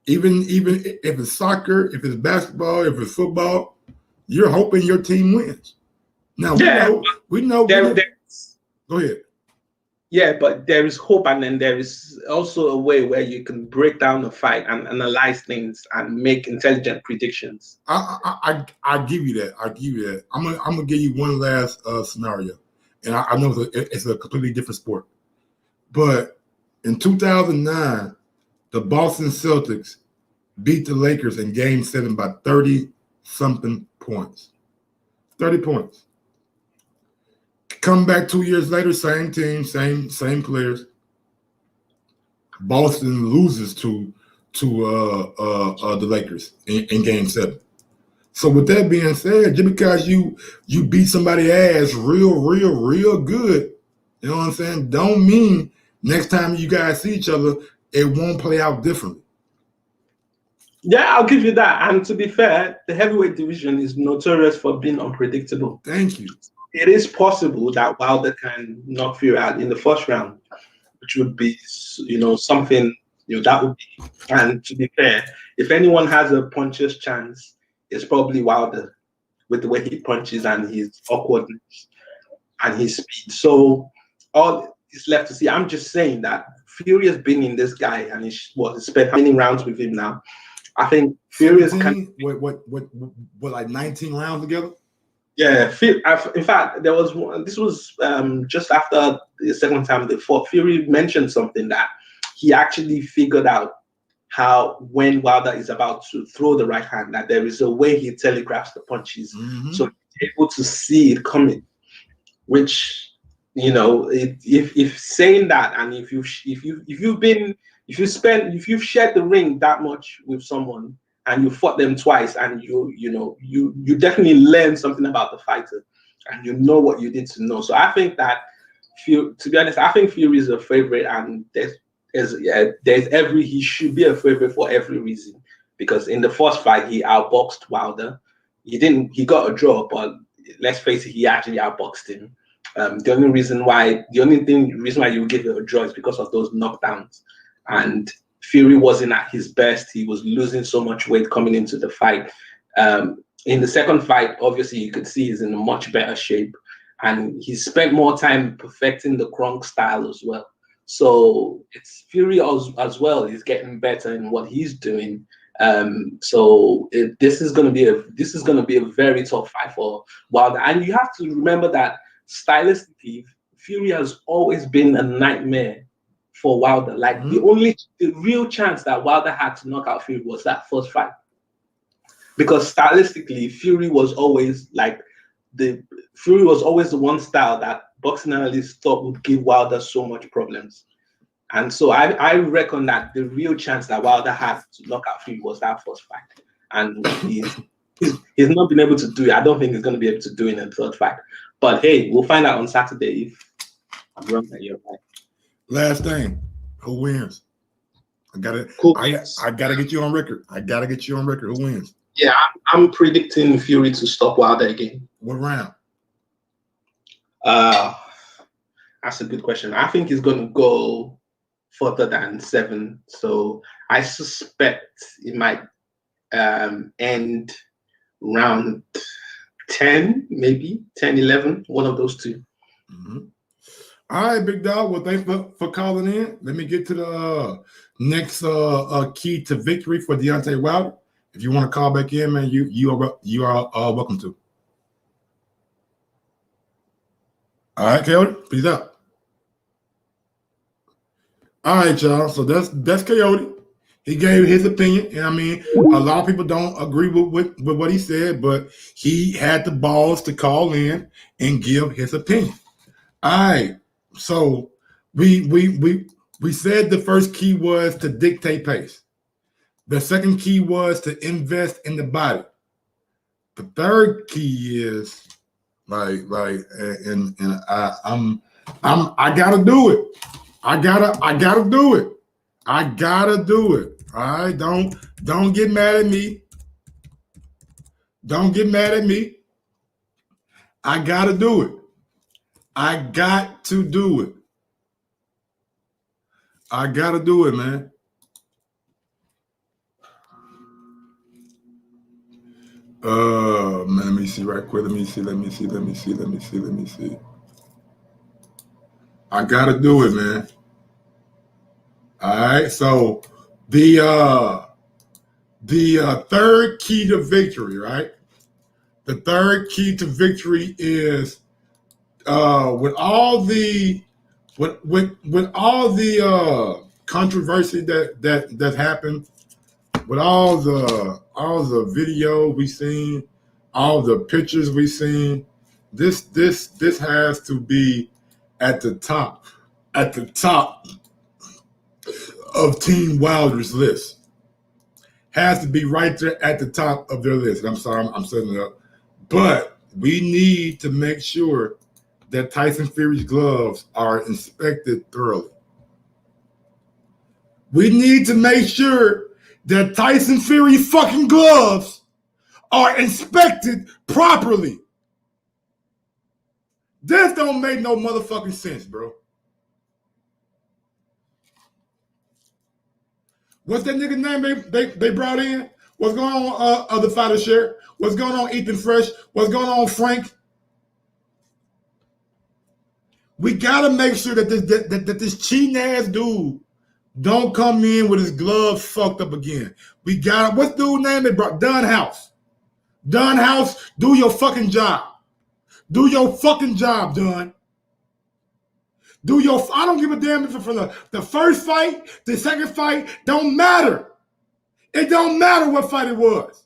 Even if it's soccer, if it's basketball, if it's football, you're hoping your team wins. Now we know. Go ahead. Yeah, but there is hope, and then there is also a way where you can break down the fight and analyze things and make intelligent predictions. I give you that. I give you that. I'm gonna give you one last scenario, and I know it's a completely different sport, but in 2009, the Boston Celtics beat the Lakers in Game 7 by 30 something points. 30 points. Come back 2 years later, same team, same players. Boston loses to the Lakers in Game 7. So with that being said, just because you beat somebody ass real good, you know what I'm saying, don't mean next time you guys see each other, it won't play out differently. Yeah, I'll give you that. And to be fair, the heavyweight division is notorious for being unpredictable. Thank you. It is possible that Wilder can knock Fury out in the first round, which would be, something, that would be. And to be fair, if anyone has a puncher's chance, it's probably Wilder with the way he punches and his awkwardness and his speed. So all is left to see. I'm just saying that Fury has been in this guy and he's spent how many rounds with him now? I think Fury is what like 19 rounds together? Yeah, in fact, there was one. This was just after the second time they fought. Fury mentioned something that he actually figured out how when Wilder is about to throw the right hand, that there is a way he telegraphs the punches, so he's able to see it coming. Which, if saying that, and if you've shared the ring that much with someone, and you fought them twice, and you definitely learn something about the fighter, and you know what you need to know. So I think that, to be honest, I think Fury is a favorite, and he should be a favorite for every reason. Because in the first fight, he outboxed Wilder. He got a draw, but let's face it, he actually outboxed him. The only reason why you would give it a draw is because of those knockdowns, and Fury wasn't at his best. He was losing so much weight coming into the fight. In the second fight, obviously, you could see he's in a much better shape, and he spent more time perfecting the Kronk style as well. So it's Fury as well. He's getting better in what he's doing. This is going to be a very tough fight for Wilder, and you have to remember that stylistically, Fury has always been a nightmare for Wilder. Like the real chance that Wilder had to knock out Fury was that first fight, because stylistically, Fury was always the one style that boxing analysts thought would give Wilder so much problems. And so I reckon that the real chance that Wilder had to knock out Fury was that first fight, and he's not been able to do it. I don't think he's going to be able to do it in the third fight. But hey, we'll find out on Saturday if I'm wrong that you're right. Last thing, who wins? I gotta get you on record. Who wins? Yeah, I'm predicting Fury to stop Wilder again. What round? That's a good question. I think he's going to go further than 7. So I suspect it might end round 10, maybe 10, 11, one of those two. All right, big dog. Well, thanks for calling in. Let me get to the next key to victory for Deontay Wilder. If you want to call back in, man, you are welcome to. All right, Coyote, peace out. All right, y'all. So that's Coyote. He gave his opinion, and I mean, a lot of people don't agree with what he said, but he had the balls to call in and give his opinion. All right. So we said the first key was to dictate pace. The second key was to invest in the body. The third key is I gotta do it. I gotta do it. I gotta do it. All right. Don't get mad at me. Don't get mad at me. I gotta do it. I got to do it. I gotta do it, man. Man, let me see right quick. Let me see. I gotta do it, man. All right. So the third key to victory, right? The third key to victory is with all the controversy that happened, with all the video we seen, all the pictures we seen, this has to be at the top of Team Wilder's list. Has to be right there at the top of their list. I'm sorry, I'm setting it up. But we need to make sure that Tyson Fury's gloves are inspected thoroughly. We need to make sure that Tyson Fury's fucking gloves are inspected properly. This don't make no motherfucking sense, bro. What's that nigga name they brought in? What's going on, other fighter share? What's going on, Ethan Fresh? What's going on, Frank? We gotta make sure that this cheating ass dude don't come in with his gloves fucked up again. We got what's dude's name they brought? Dunhouse. Dunhouse, do your fucking job. Do your fucking job, Dunn. I don't give a damn if it's from the first fight, the second fight, don't matter. It don't matter what fight it was.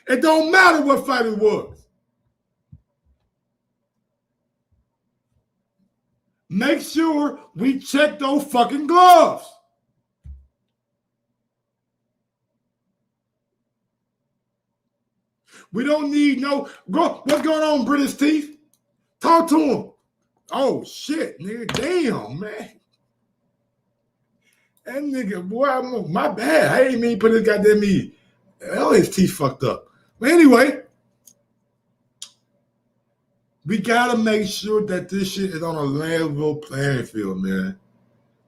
It don't matter what fight it was. Make sure we check those fucking gloves. We don't need what's going on, British Teeth? Talk to him. Oh, shit, nigga. Damn, man. That nigga, boy, my bad. I ain't mean put his goddamn me. Oh, his teeth fucked up. But anyway, we got to make sure that this shit is on a level playing field, man.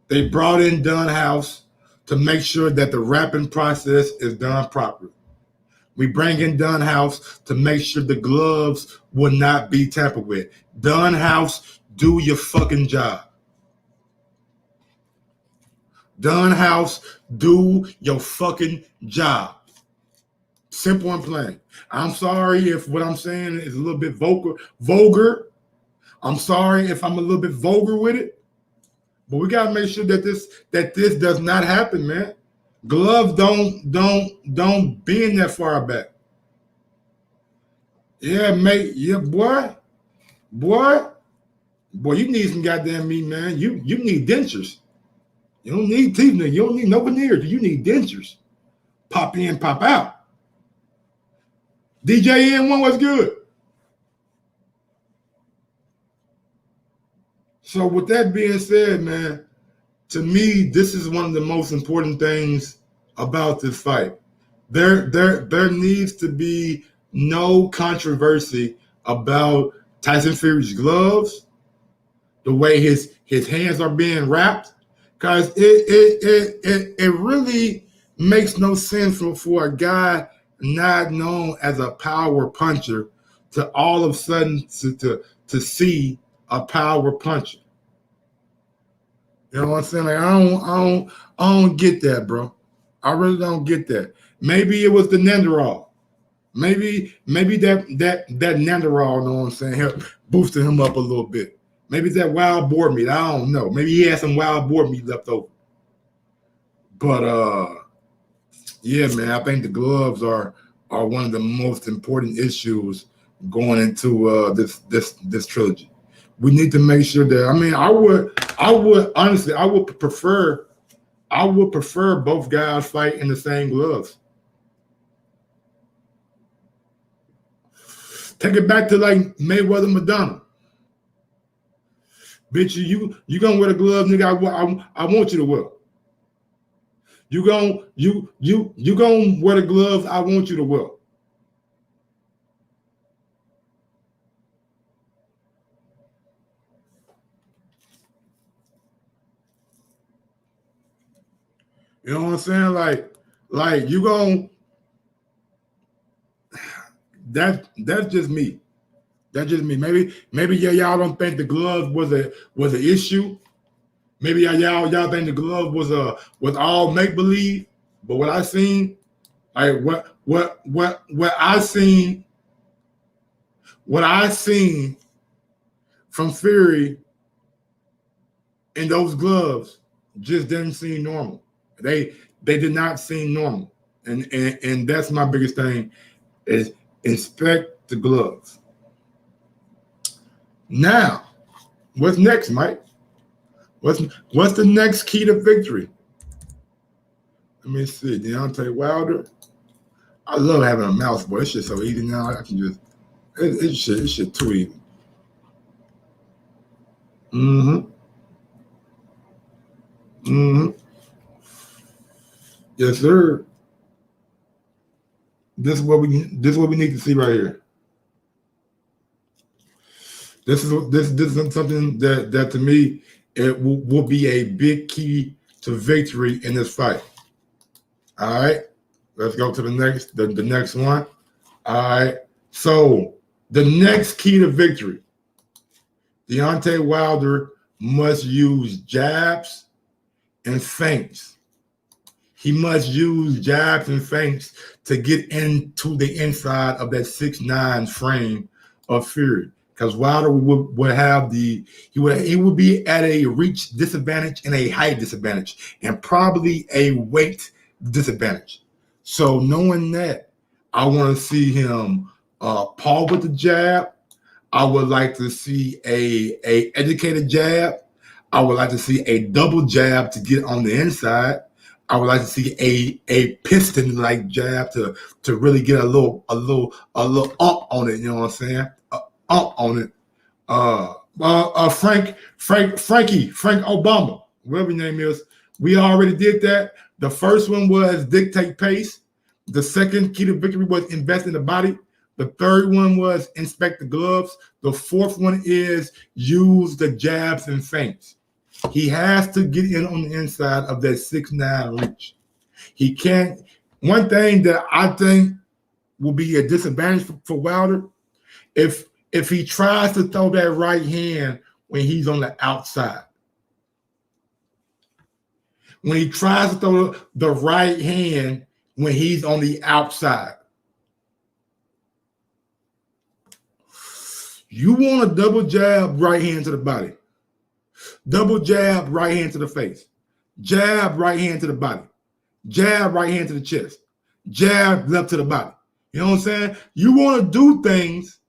They brought in Dunhouse to make sure that the wrapping process is done properly. We bring in Dunhouse to make sure the gloves will not be tampered with. Dunhouse, do your fucking job. Dunhouse, do your fucking job. Simple and plain. I'm sorry if what I'm saying is a little bit vulgar. I'm sorry if I'm a little bit vulgar with it. But we gotta make sure that this does not happen, man. Gloves don't bend that far back. Yeah, mate. Yeah, boy, you need some goddamn meat, man. You need dentures. You don't need teeth, you don't need no veneers. You need dentures. Pop in, pop out. DJ N1 was good. So with that being said, man, to me, this is one of the most important things about this fight. There needs to be no controversy about Tyson Fury's gloves, the way his hands are being wrapped, because it really makes no sense for a guy not known as a power puncher to all of a sudden to see a power puncher. You know what I'm saying? Like, I don't get that, bro. I really don't get that. Maybe it was the Nenderall. Maybe that Nenderall, you know what I'm saying, helped boosted him up a little bit. Maybe it's that wild boar meat. I don't know. Maybe he had some wild boar meat left over. But yeah, man, I think the gloves are one of the most important issues going into this trilogy. We need to make sure that, I mean, I would honestly, I would prefer both guys fight in the same gloves. Take it back to like Mayweather Madonna. Bitch, you gonna wear the glove, nigga? I want you to wear. You gonna wear the gloves? I want you to wear. You know what I'm saying? Like you gonna. That's just me. That's just me. Maybe y'all don't think the glove was an issue. Maybe y'all think the glove was all make believe. But what I seen, like what I seen from Fury in those gloves just didn't seem normal. They did not seem normal, and that's my biggest thing is inspect the gloves. Now, what's next, Mike? What's the next key to victory? Let me see. Deontay Wilder. I love having a mouse, boy. It's just so easy now. I can just it's shit too easy. Yes, sir. This is what we need to see right here. This is something that to me it will be a big key to victory in this fight. All right, let's go to the next one. All right, so the next key to victory, Deontay Wilder must use jabs and feints. He must use jabs and feints to get into the inside of that 6'9" frame of Fury. Because Wilder would have he would be at a reach disadvantage and a height disadvantage and probably a weight disadvantage. So knowing that, I want to see him paw with the jab. I would like to see a educated jab. I would like to see a double jab to get on the inside. I would like to see a piston like jab to really get a little up on it. You know what I'm saying? Up on it. Frank Obama, whatever your name is. We already did that. The first one was dictate pace. The second key to victory was invest in the body. The third one was inspect the gloves. The fourth one is use the jabs and feints. He has to get in on the inside of that 6'9" reach. He can't. One thing that I think will be a disadvantage for Wilder, if he tries to throw that right hand when he's on the outside. When he tries to throw the right hand when he's on the outside. You want a double jab right hand to the body. Double jab right hand to the face. Jab right hand to the body. Jab right hand to the chest. Jab left to the body. You know what I'm saying? You want to do things.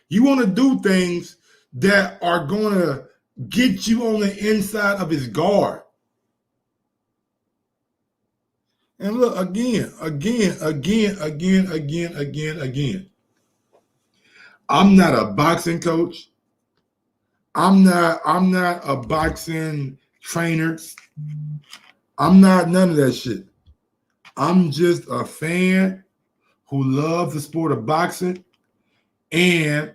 You want to do things that are going to get you on the inside of his guard. And look, again. I'm not a boxing coach. I'm not a boxing trainer. I'm not none of that shit. I'm just a fan who loves the sport of boxing and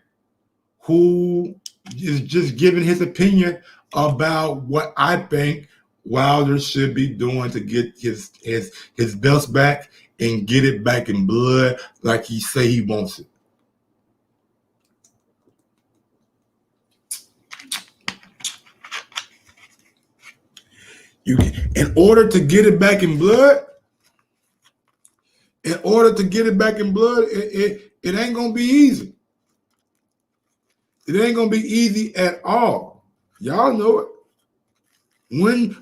who is just giving his opinion about what I think Wilder should be doing to get his belts back and get it back in blood like he say he wants it. In order to get it back in blood, it ain't gonna be easy. It ain't gonna be easy at all. Y'all know it. When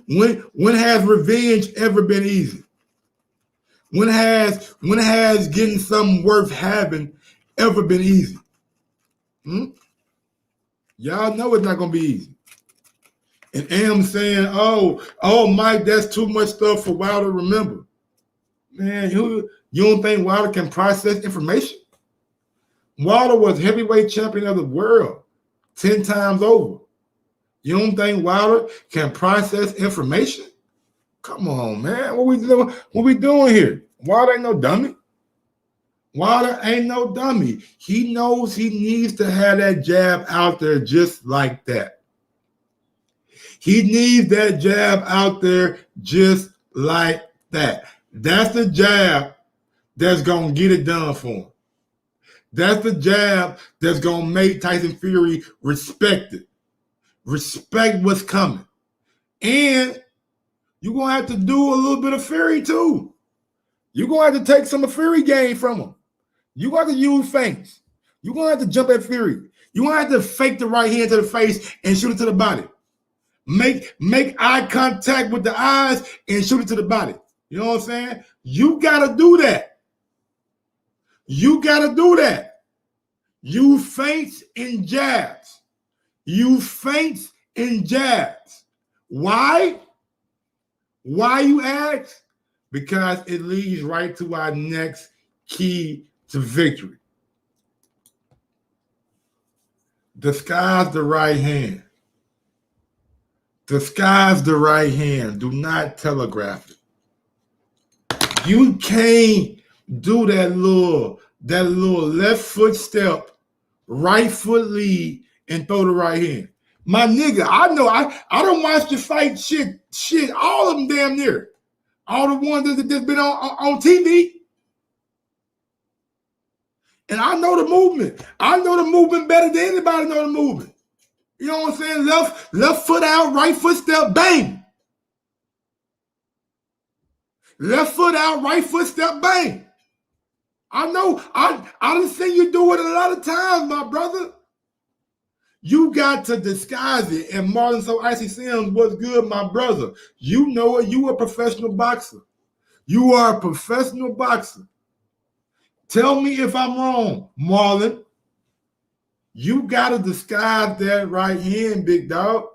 has revenge ever been easy? When has getting something worth having ever been easy? Y'all know it's not gonna be easy. And Am saying, oh, Mike, that's too much stuff for Wilder to remember. Man, you don't think Wilder can process information? Wilder was heavyweight champion of the world 10 times over. You don't think Wilder can process information? Come on, man. What we doing here? Wilder ain't no dummy. Wilder ain't no dummy. He knows he needs to have that jab out there just like that. He needs that jab out there just like that. That's the jab that's going to get it done for him. That's the jab that's going to make Tyson Fury respect it. Respect what's coming. And you're going to have to do a little bit of Fury too. You're going to have to take some of Fury game from him. You're going to have to use feints. You're going to have to jump at Fury. You're going to have to fake the right hand to the face and shoot it to the body. Make eye contact with the eyes and shoot it to the body. You know what I'm saying? You got to do that. You got to do that. Use feints and jabs. Use feints and jabs. Why? Why, you ask? Because it leads right to our next key to victory. Disguise the right hand. Disguise the right hand. Do not telegraph it. You can't do that little left foot step, right foot lead, and throw the right hand. My nigga, I know I don't watch the fight shit, all of them damn near. All the ones that's been on TV. And I know the movement. I know the movement better than anybody know the movement. You know what I'm saying? Left foot out, right foot step, bang. Left foot out, right foot step, bang. I know, I done seen you do it a lot of times, my brother. You got to disguise it. And Marlon So Icy Sims, what's good, my brother? You know it. You a professional boxer. You are a professional boxer. Tell me if I'm wrong, Marlon. You got to disguise that right hand, big dog.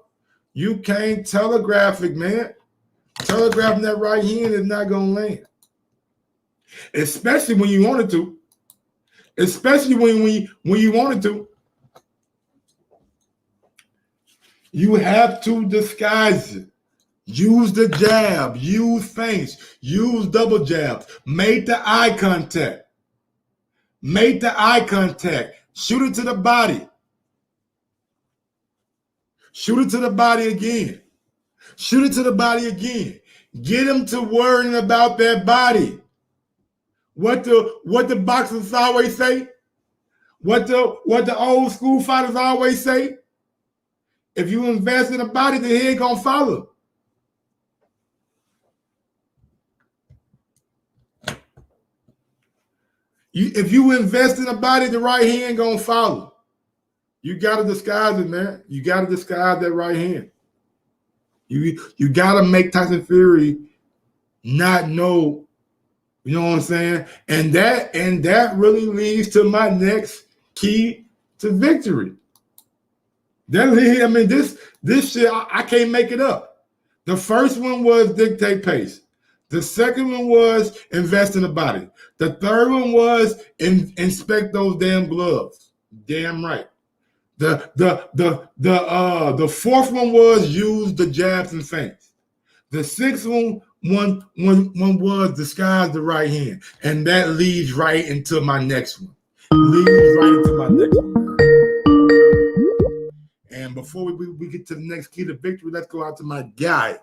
You can't telegraph it, man. Telegraphing that right hand is not going to land. Especially when you wanted to. Especially when you wanted to. You have to disguise it. Use the jab. Use feints. Use double jabs. Make the eye contact. Make the eye contact. Shoot it to the body. Shoot it to the body again. Shoot it to the body again. Get him to worrying about that body. What the boxers always say? What the old school fighters always say? If you invest in a body, the head gonna follow. If you invest in a body, the right hand gonna follow. You gotta disguise it, man. You gotta disguise that right hand. You gotta make Tyson Fury not know. You know what I'm saying? And that really leads to my next key to victory. This shit, I can't make it up. The first one was dictate pace. The second one was invest in the body. The third one was inspect those damn gloves. Damn right. The fourth one was use the jabs and feints. The sixth one was disguise the right hand. And that leads right into my next one. And before we get to the next key to victory, let's go out to my guy.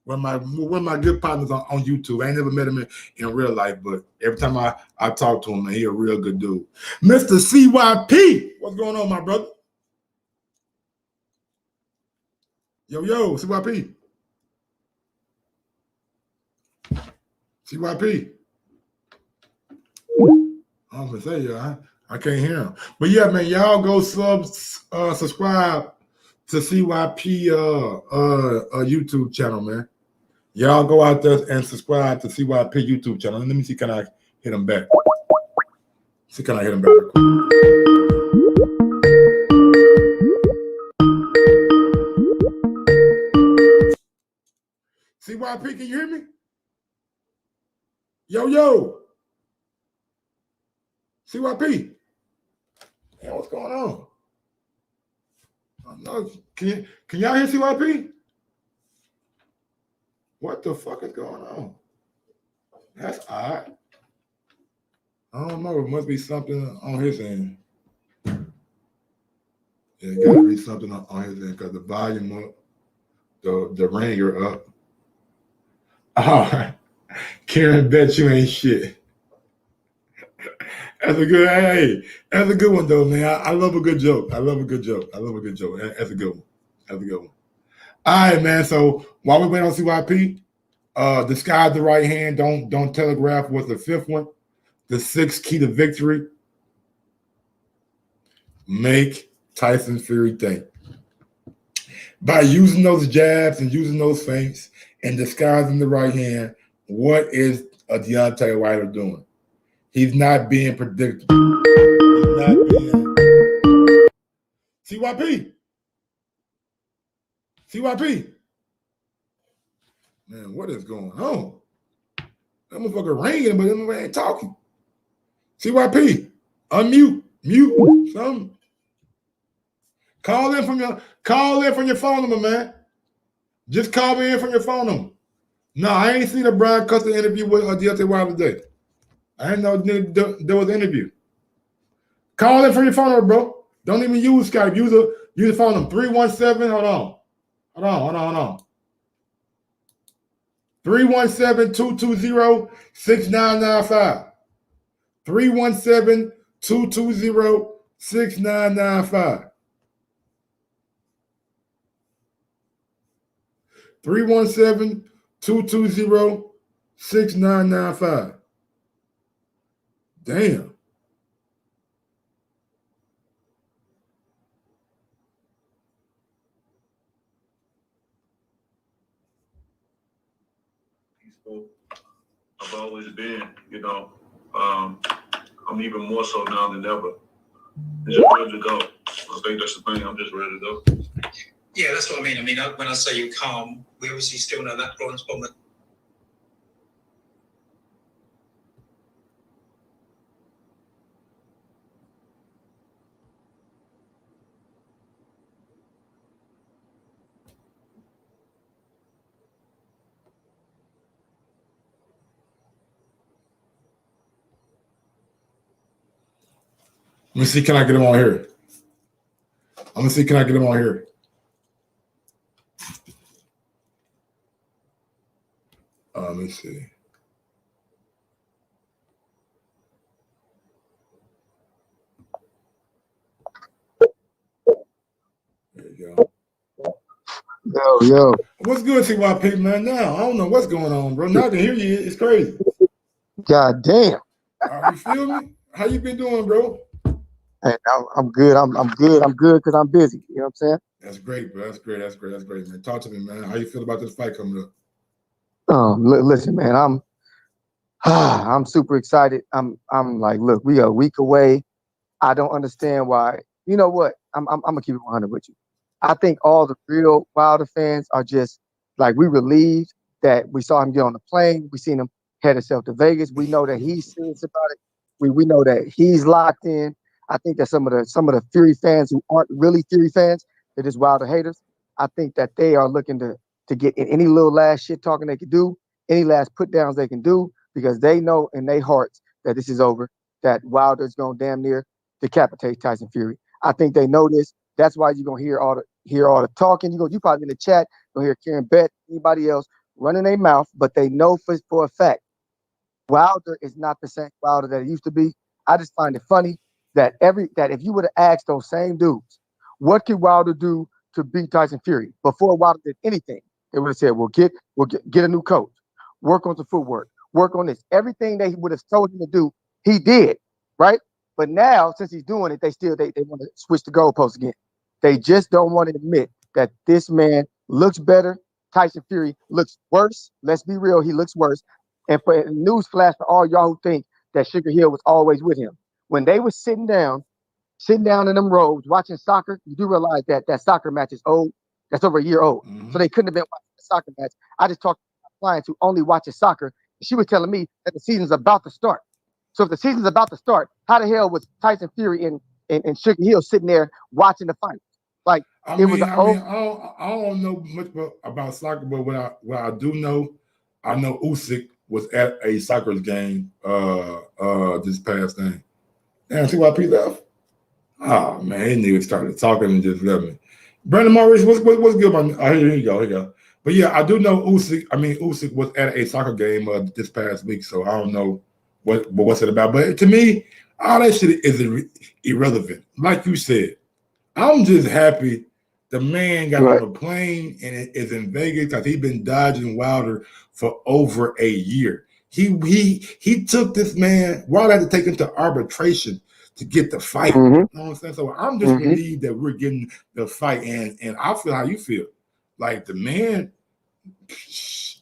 One of my good partners on YouTube. I ain't never met him in real life, but every time I talk to him, man, he a real good dude. Mr. CYP, what's going on, my brother? Yo, CYP. CYP. I'm gonna say, I can't hear him. But yeah, man, y'all go subscribe to CYP YouTube channel, man. Y'all go out there and subscribe to CYP YouTube channel. Let me see, can I hit him back? See, can I hit him back? CYP, can you hear me? Yo. CYP. Man, what's going on? No, can y'all hear CYP? What the fuck is going on? That's odd. I don't know. It must be something on his end. Yeah, it gotta be something on his end because the volume up, the ringer up. All right. Karen, bet you ain't shit. That's a good. Hey, that's a good one though, man. I love a good joke. I love a good joke. That's a good one. That's a good one. All right, man. So while we wait on CYP, disguise the right hand. Don't telegraph was the fifth one. The sixth key to victory. Make Tyson Fury think. By using those jabs and using those feints and disguising the right hand, what is a Deontay Wilder doing? He's not being predictable. He's not being CYP. CYP. Man, what is going on? That motherfucker ringing, but that motherfucker ain't talking. CYP. Unmute. Mute. Something. Call in from your phone number, man. Just call me in from your phone number. No, I ain't seen a Brian Custer interview with Deontay Wilder today. I didn't know there was an interview. Call in from your phone number, bro. Don't even use Skype. Use the phone number. 317. Hold on. 317-220-6995. 317-220-6995. 317-220-6995. Damn. I've always been, I'm even more so now than ever. I'm just ready to go. I think that's the thing. I'm just ready to go. Yeah, that's what I mean. I mean, when I say you're calm, we obviously still know that Florence bomber. Let me see, can I get him on here? I'm gonna see, can I get him on here? Let me see. There you go. Yo. What's good, CYP, man? Now, I don't know what's going on, bro. Now I can hear you. It's crazy. God damn. You feel me? How you been doing, bro? Hey, I'm good. I'm good. I'm good because I'm busy. You know what I'm saying? That's great, bro. That's great, man. Talk to me, man. How you feel about this fight coming up? Listen, man. I'm super excited. I'm like, look, we are a week away. I don't understand why. You know what? I'm gonna keep it 100 with you. I think all the real Wilder fans are just like, we relieved that we saw him get on the plane. We seen him head himself to Vegas. We know that he's serious about it. We know that he's locked in. I think that some of the Fury fans who aren't really Fury fans, they're just Wilder haters. I think that they are looking to get in any little last shit talking they can do, any last put downs they can do, because they know in their hearts that this is over, that Wilder's gonna damn near decapitate Tyson Fury. I think they know this. That's why you're gonna hear all the talking. You probably in the chat, you'll hear Karen Bett, anybody else running their mouth, but they know for a fact Wilder is not the same Wilder that it used to be. I just find it funny that if you would have asked those same dudes, what could Wilder do to beat Tyson Fury before Wilder did anything, they would have said, well, get a new coach, work on the footwork, work on this. Everything they would have told him to do, he did, right? But now, since he's doing it, they want to switch the goalposts again. They just don't want to admit that this man looks better. Tyson Fury looks worse. Let's be real, he looks worse. And for a news flash for all y'all who think that Sugar Hill was always with him, when they were sitting down in them robes watching soccer, you do realize that soccer match is old. That's over a year old. Mm-hmm. So they couldn't have been watching the soccer match. I just talked to my clients who only watches soccer, and she was telling me that the season's about to start. So if the season's about to start, how the hell was Tyson Fury and Sugar Hill sitting there watching the finals? Like, I don't know much about soccer, but what I do know, I know Usyk was at a soccer game this past thing. Damn, CYP left. Oh man, he nigga started talking and just left me. Brandon Maurice, what's good about me? Oh, here you go. But yeah, I do know Usyk. I mean, Usyk was at a soccer game this past week, so I don't know what's it about? But to me, all that shit is irrelevant. Like you said, I'm just happy the man got on a plane and is in Vegas because he's been dodging Wilder for over a year. He took this man. Wilder had to take him to arbitration to get the fight. You know what I'm saying? So I'm just relieved that we're getting the fight, and I feel how you feel. Like the man,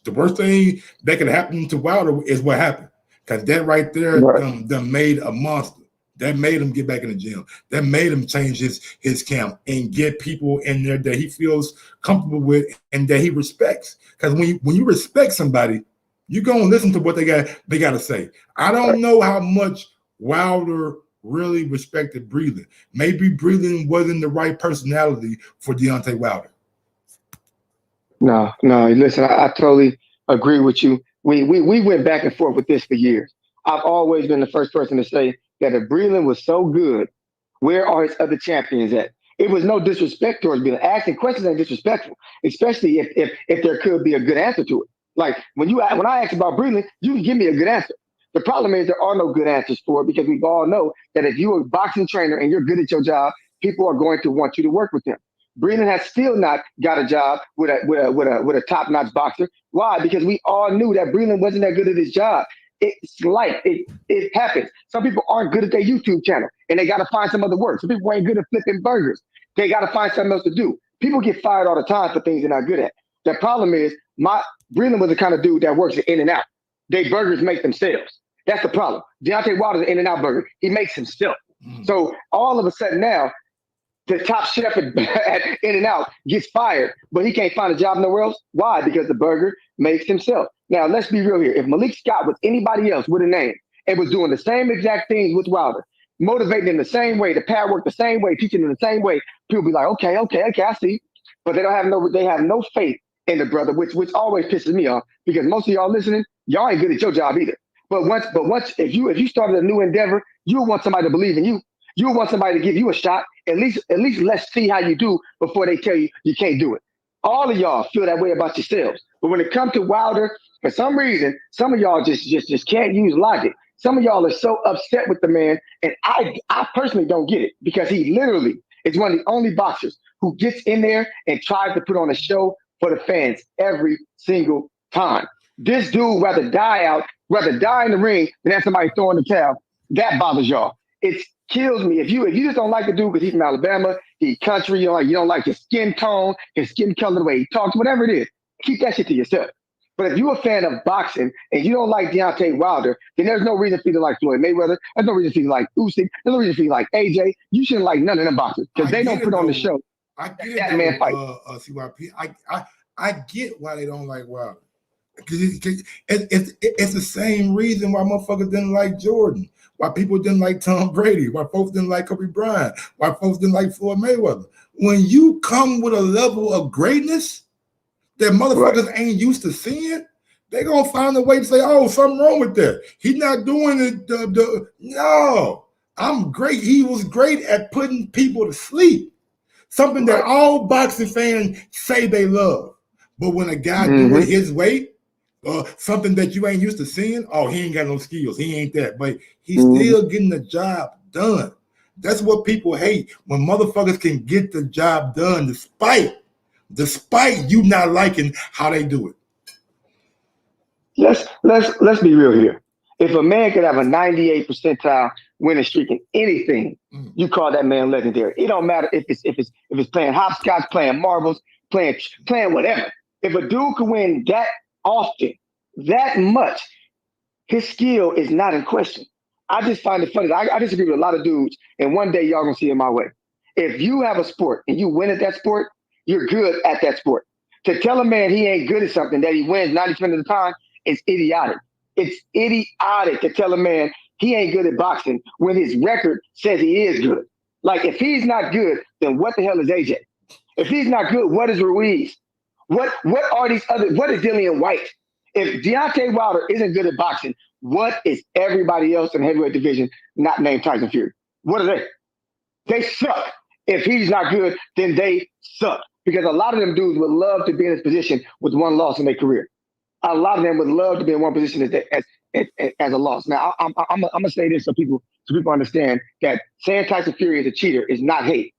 the worst thing that could happen to Wilder is what happened. Because that right there them made a monster. That made him get back in the gym. That made him change his camp and get people in there that he feels comfortable with and that he respects. Because when you respect somebody, you're gonna listen to what they got to say. I don't know how much Wilder really respected Breland. Maybe Breland wasn't the right personality for Deontay Wilder. No. Listen, I totally agree with you. We went back and forth with this for years. I've always been the first person to say that if Breland was so good, where are his other champions at? It was no disrespect towards Breland. Asking questions ain't disrespectful, especially if there could be a good answer to it. Like when I ask about Breland, you can give me a good answer. The problem is there are no good answers for it because we all know that if you're a boxing trainer and you're good at your job, people are going to want you to work with them. Breland has still not got a job with a top-notch boxer. Why? Because we all knew that Breland wasn't that good at his job. It's life. It happens. Some people aren't good at their YouTube channel, and they got to find some other work. Some people ain't good at flipping burgers. They got to find something else to do. People get fired all the time for things they're not good at. The problem is, Breland was the kind of dude that works in and out. They burgers make themselves. That's the problem. Deontay Wilder's an in-and-out burger. He makes himself. So all of a sudden now, the top chef at In-N-Out gets fired, but he can't find a job nowhere else. Why? Because the burger makes himself. Now, let's be real here. If Malik Scott was anybody else with a name and was doing the same exact things with Wilder, motivating him the same way, the pad work the same way, teaching him the same way, people be like, okay, I see. But they have no faith in the brother, which always pisses me off because most of y'all listening, y'all ain't good at your job either. But once if you started a new endeavor, you want somebody to believe in you. You want somebody to give you a shot. At least let's see how you do before they tell you you can't do it. All of y'all feel that way about yourselves. But when it comes to Wilder, for some reason, some of y'all just can't use logic. Some of y'all are so upset with the man, and I personally don't get it because he literally is one of the only boxers who gets in there and tries to put on a show for the fans every single time. This dude rather die in the ring than have somebody throwing the towel. That bothers y'all. It kills me. If you just don't like the dude because he's from Alabama, he's country, you don't like his skin tone, his skin color, the way he talks, whatever it is, keep that shit to yourself. But if you're a fan of boxing and you don't like Deontay Wilder, then there's no reason for you to like Floyd Mayweather. There's no reason for you to like Usyk. There's no reason for you to like AJ. You shouldn't like none of them boxers because they don't put on the show. I get that man fight. CYP. I get why they don't like Wilder. It's the same reason why motherfuckers didn't like Jordan, why people didn't like Tom Brady, why folks didn't like Kobe Bryant, why folks didn't like Floyd Mayweather. When you come with a level of greatness that motherfuckers ain't used to seeing, they're going to find a way to say, oh, something wrong with that. He's not doing it. No, I'm great. He was great at putting people to sleep. Something that all boxing fans say they love. But when a guy do it his way, something that you ain't used to seeing, oh, he ain't got no skills. He ain't that. But he's still getting the job done. That's what people hate, when motherfuckers can get the job done despite you not liking how they do it. Let's be real here. If a man could have a 98 percentile winning streak in anything, you call that man legendary. It don't matter if it's playing hopscotch, playing marbles, playing whatever. If a dude can win that often, that much, his skill is not in question. I just find it funny. I disagree with a lot of dudes, and one day y'all gonna see it my way. If you have a sport and you win at that sport, you're good at that sport. To tell a man he ain't good at something that he wins 90% of the time is idiotic. It's idiotic to tell a man he ain't good at boxing when his record says he is good. Like, if he's not good, then what the hell is AJ? If he's not good, what is Ruiz? What are these other? What is Dillian White? If Deontay Wilder isn't good at boxing, what is everybody else in the heavyweight division not named Tyson Fury? What are they? They suck. If he's not good, then they suck. Because a lot of them dudes would love to be in this position with one loss in their career. A lot of them would love to be in one position as a loss. Now, I'm gonna say this so people understand that saying Tyson Fury is a cheater is not hate.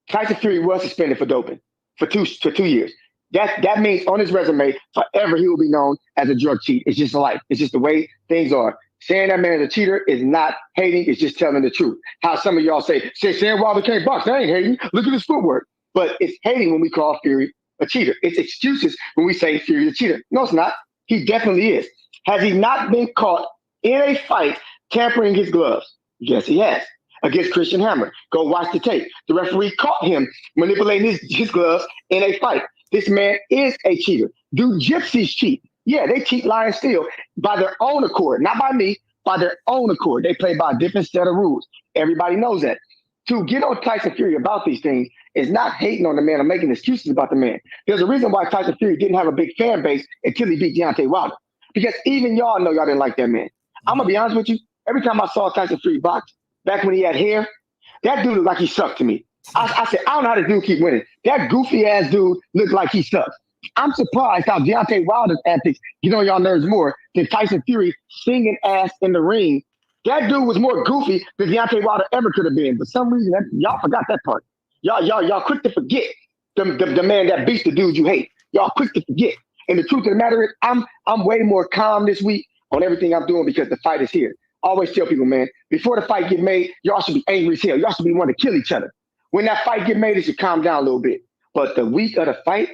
Tyson Fury was suspended for doping for 2 years. That means on his resume forever he will be known as a drug cheat. It's just life. It's just the way things are. Saying that man is a cheater is not hating. It's just telling the truth. How some of y'all say saying Wilder can't box, that ain't hating. Look at his footwork. But it's hating when we call Fury a cheater. It's excuses when we say Fury's a cheater. No, it's not. He definitely is. Has he not been caught in a fight tampering his gloves? Yes, he has. Against Christian Hammer. Go watch the tape. The referee caught him manipulating his gloves in a fight. This man is a cheater. Do gypsies cheat? Yeah, they cheat, lie, and steal by their own accord. Not by me, by their own accord. They play by a different set of rules. Everybody knows that. To get on Tyson Fury about these things is not hating on the man or making excuses about the man. There's a reason why Tyson Fury didn't have a big fan base until he beat Deontay Wilder. Because even y'all know y'all didn't like that man. I'm going to be honest with you. Every time I saw Tyson Fury box, back when he had hair, that dude looked like he sucked to me. I said, I don't know how this dude keep winning. That goofy ass dude looked like he sucks. I'm surprised how Deontay Wilder's antics get on y'all nerves more than Tyson Fury singing ass in the ring. That dude was more goofy than Deontay Wilder ever could have been. For some reason, y'all forgot that part. Y'all quick to forget the man that beats the dude you hate. Y'all quick to forget. And the truth of the matter is, I'm way more calm this week on everything I'm doing because the fight is here. I always tell people, man, before the fight get made, y'all should be angry as hell. Y'all should be wanting to kill each other. When that fight get made, it should calm down a little bit. But the week of the fight,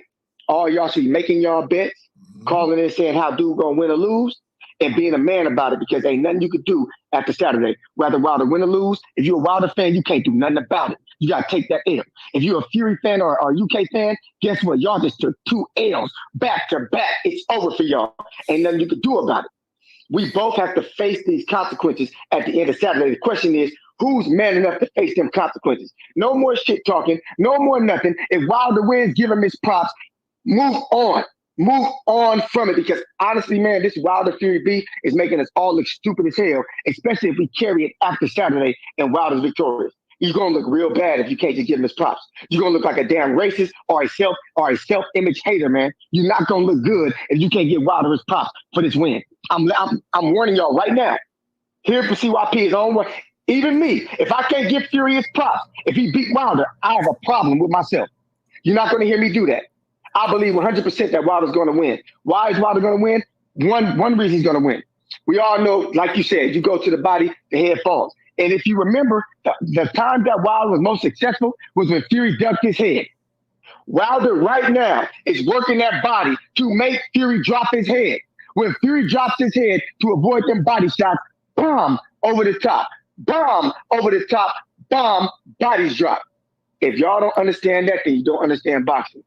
all y'all should be making y'all bets, calling in saying how dude gonna win or lose, and being a man about it because ain't nothing you could do after Saturday. Whether Wilder win or lose, if you're a Wilder fan, you can't do nothing about it. You gotta take that L. If you're a Fury fan or a UK fan, guess what? Y'all just took 2 L's back to back. It's over for y'all. Ain't nothing you could do about it. We both have to face these consequences at the end of Saturday. The question is, who's man enough to face them consequences? No more shit talking, no more nothing. If Wilder wins, give him his props. Move on. Move on from it because honestly, man, this Wilder Fury beef is making us all look stupid as hell, especially if we carry it after Saturday and Wilder's victorious. You're gonna look real bad if you can't just give him his props. You're gonna look like a damn racist or a self-image hater, man. You're not gonna look good if you can't give Wilder his props for this win. I'm warning y'all right now. Here for CYP his own way. Even me, if I can't give Fury his props, if he beat Wilder, I have a problem with myself. You're not gonna hear me do that. I believe 100% that Wilder's gonna win. Why is Wilder gonna win? One reason he's gonna win. We all know, like you said, you go to the body, the head falls. And if you remember, the time that Wilder was most successful was when Fury ducked his head. Wilder right now is working that body to make Fury drop his head. When Fury drops his head to avoid them body shots, bomb over the top, bomb over the top, bomb, bodies drop. If y'all don't understand that, then you don't understand boxing.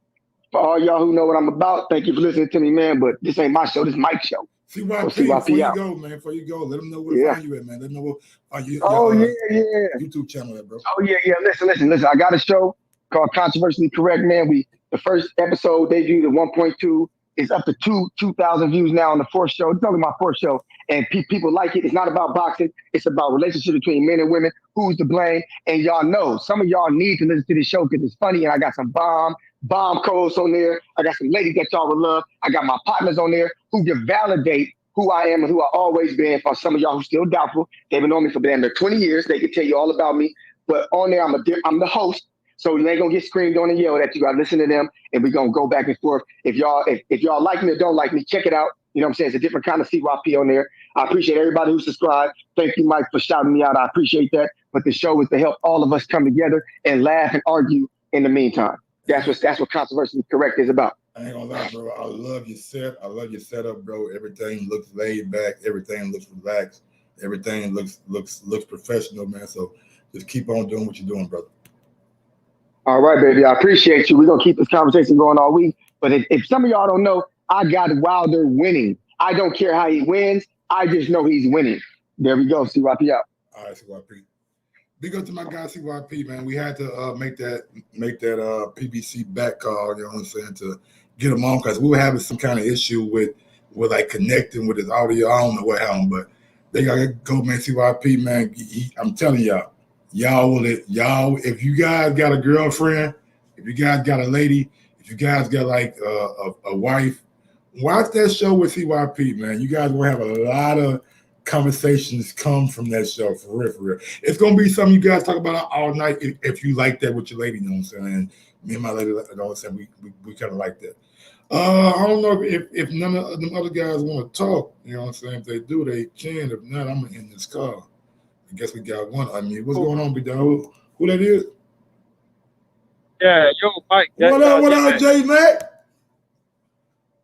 For all y'all who know what I'm about, thank you for listening to me, man. But this ain't my show, this is Mike's show. CYP, before you go, man, let them know where to find you at, man. Let them know what YouTube channel at, bro. Oh, yeah. Listen. I got a show called Controversially Correct, man. The first episode debuted at 1.2. It's up to 2,000 views now on the 4th show. It's only my 4th show. And people like it. It's not about boxing. It's about relationships between men and women. Who's to blame? And y'all know, some of y'all need to listen to this show because it's funny. And I got some bomb co-hosts on there. I got some ladies that y'all would love. I got my partners on there who can validate who I am and who I always been. For some of y'all who still doubtful, they've been on me for damn near 20 years. They can tell you all about me. But on there, I'm the host. So you ain't gonna get screamed on and yelled at. You gotta listen to them, and we're gonna go back and forth. If y'all like me or don't like me, check it out. You know what I'm saying? It's a different kind of CYP on there. I appreciate everybody who subscribed. Thank you, Mike, for shouting me out. I appreciate that. But the show is to help all of us come together and laugh and argue in the meantime. That's what Controversially Correct is about. I ain't gonna lie, bro. I love your set. I love your setup, bro. Everything looks laid back. Everything looks relaxed. Everything looks professional, man. So just keep on doing what you're doing, brother. All right, baby. I appreciate you. We're going to keep this conversation going all week. But if some of y'all don't know, I got Wilder winning. I don't care how he wins. I just know he's winning. There we go. CYP out. All right, CYP. Big up to my guy, CYP, man. We had to make that PBC back call, you know what I'm saying, to get him on because we were having some kind of issue with like connecting with his audio. I don't know what happened, but they got to go, man. CYP, man. I'm telling y'all. Y'all, if you guys got a girlfriend, if you guys got a lady, if you guys got like a wife Watch that show with CYP, man. You guys will have a lot of conversations come from that show, for real, for real. It's gonna be something you guys talk about all night if you like that with your lady, you know what I'm saying? And me and my lady, you know what I'm saying, we kind of like that. I don't know if none of them other guys want to talk, you know what I'm saying? If they do, they can. If not, I'm gonna end this call. I guess we got one. I mean, what's going on, B-Dog? Who that is? Yeah, yo, Mike. What up, J Mac?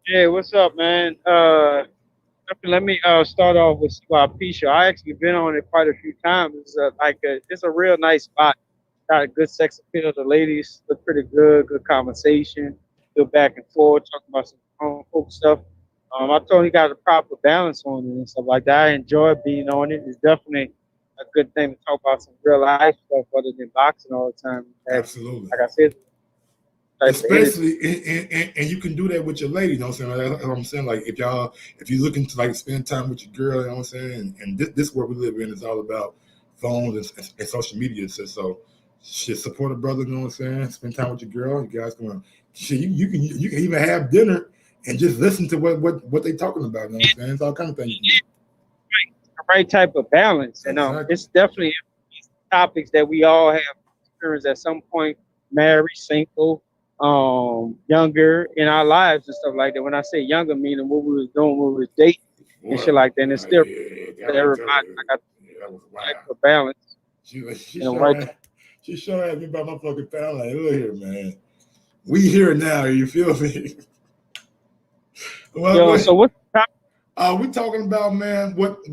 Yeah, what's up, man? Let me start off with CYP show. I actually been on it quite a few times. It's a real nice spot. Got a good sex appeal. The ladies look pretty good. Good conversation. Good back and forth. Talking about some grown folk stuff. I told he got a proper balance on it and stuff like that. I enjoy being on it. It's definitely a good thing to talk about some real life stuff other than boxing all the time. Absolutely. Like I said, especially and you can do that with your lady, you know what I'm saying? That's what I'm saying. Like if you're looking to like spend time with your girl, you know what I'm saying? And this world we live in is all about phones and social media. So shit, support a brother, you know what I'm saying? Spend time with your girl. You guys can shit, you can even have dinner and just listen to what they talking about, you know what I'm saying? It's all kind of things you can do. The right type of balance. And Exactly. it's definitely topics that we all have experienced at some point, married, single, younger in our lives and stuff like that. When I say younger, meaning what we was doing when we was dating and shit like that. And it's still everybody. I got a balance. She sure had me by my fucking family. Like, look here, man. We here now. You feel me? Well, so what? We talking about, man. What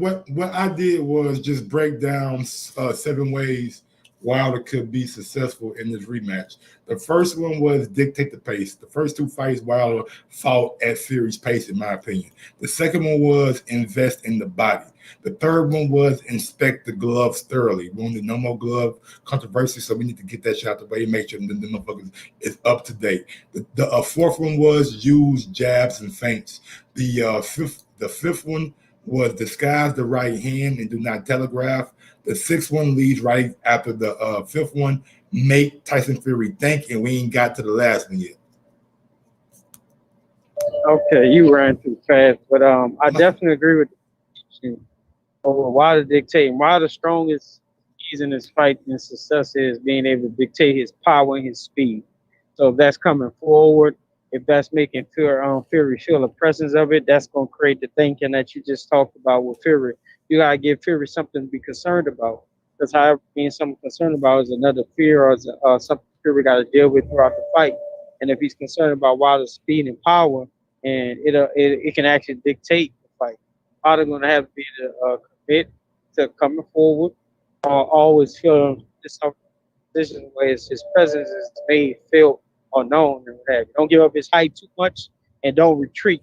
I did was just break down 7 ways Wilder could be successful in this rematch. The first one was dictate the pace. The first 2 fights, Wilder fought at Fury's pace, in my opinion. The second one was invest in the body. The third one was inspect the gloves thoroughly. We wanted no more glove controversy, so we need to get that shit out the way and make sure the motherfuckers is up to date. The fourth one was use jabs and feints. The fifth one was disguise the right hand and do not telegraph. The 6th one leads right after the 5th one. Make Tyson Fury think, and we ain't got to the last one yet. Okay, you ran too fast, but I definitely agree with you. Over Wilder dictating. Wilder's strongest keys in his fight and success is being able to dictate his power and his speed. So if that's coming forward, if that's making Fury feel the presence of it, that's going to create the thinking that you just talked about with Fury. You got to give Fury something to be concerned about. Because however, being something concerned about is another fear or something Fury got to deal with throughout the fight. And if he's concerned about Wilder's speed and power, and it can actually dictate the fight. Wilder going to have to be to commit to coming forward, always feel this position where his presence is made felt or known and what have you. Don't give up his height too much, and don't retreat.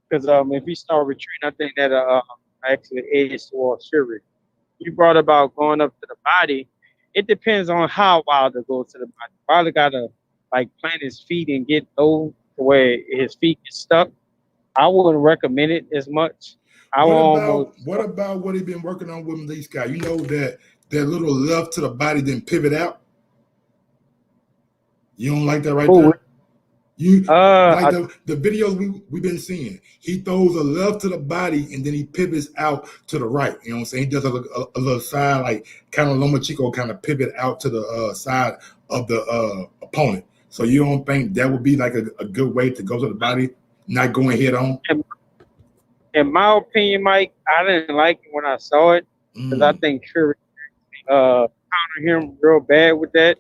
Because if he start retreating, I think that actually edge towards Fury. You brought about going up to the body. It depends on how Wilder goes to the body. Wilder gotta like plant his feet and get low to where his feet get stuck. I wouldn't recommend it as much. What about what he been working on with Lee Scott? You know that little left to the body then pivot out. You don't like that right there? You like the videos we've been seeing. He throws a left to the body and then he pivots out to the right. You know what I'm saying? He does a little side, like kind of Lomachenko kind of pivot out to the side of the opponent. So you don't think that would be like a good way to go to the body, not going head on? In my opinion, Mike, I didn't like it when I saw it because I think Fury countered him real bad with that.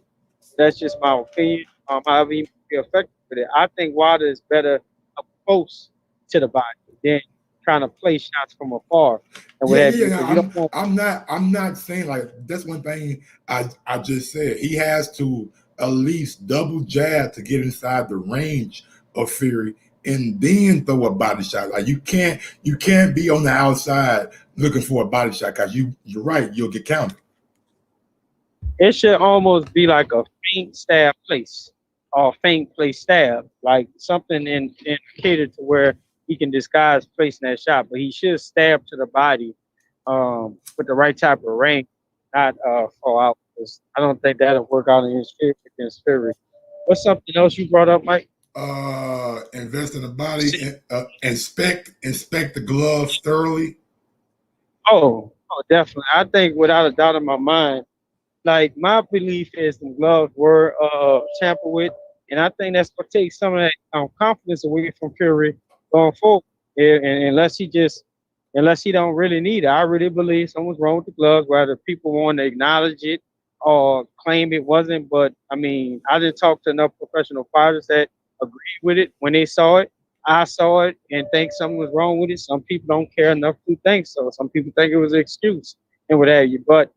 That's just my opinion. However he be effective with it. I think Wilder is better up close to the body than trying to play shots from afar. And I'm not saying like that's one thing I just said. He has to at least double jab to get inside the range of Fury and then throw a body shot. Like you can't be on the outside looking for a body shot because you're right, you'll get counted. It should almost be like a feint stab place or feint place stab, like something indicated to where he can disguise placing that shot, but he should stab to the body with the right type of range, not fall out. I don't think that'll work out in his favor against Fury. What's something else you brought up, Mike? invest in the body, inspect the gloves thoroughly. Oh, definitely. I think without a doubt in my mind, like my belief is the gloves were tampered with, and I think that's gonna take some of that confidence away from Fury going forward. And unless he don't really need it, I really believe something's wrong with the gloves. Whether people want to acknowledge it or claim it wasn't, but I mean, I did talk to enough professional fighters that agreed with it when they saw it. I saw it and think something was wrong with it. Some people don't care enough to think so. Some people think it was an excuse and what have you. But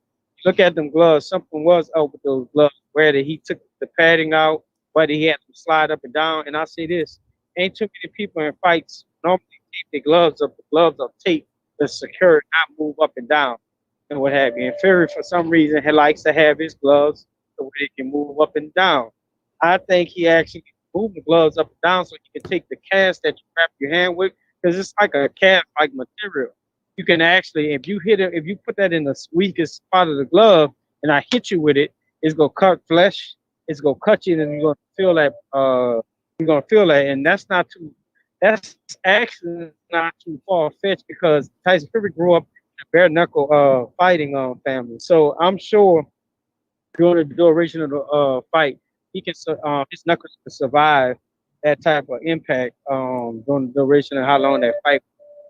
look at them gloves. Something was up with those gloves. Whether he took the padding out, whether he had to slide up and down. And I say this: ain't too many people in fights normally keep their gloves up. The gloves are taped to secure, not move up and down, and what have you. And Fury, for some reason, he likes to have his gloves so where he can move up and down. I think he actually moved the gloves up and down so you can take the cast that you wrap your hand with, because it's like a cast-like material. You can actually, if you hit it, if you put that in the weakest part of the glove, and I hit you with it, it's gonna cut flesh. It's gonna cut you, and you're gonna feel that. You're gonna feel that, and that's not too. That's actually not too far fetched because Tyson Fury grew up in a bare knuckle fighting family. So I'm sure during the duration of the fight, he can his knuckles can survive that type of impact during the duration of how long that fight.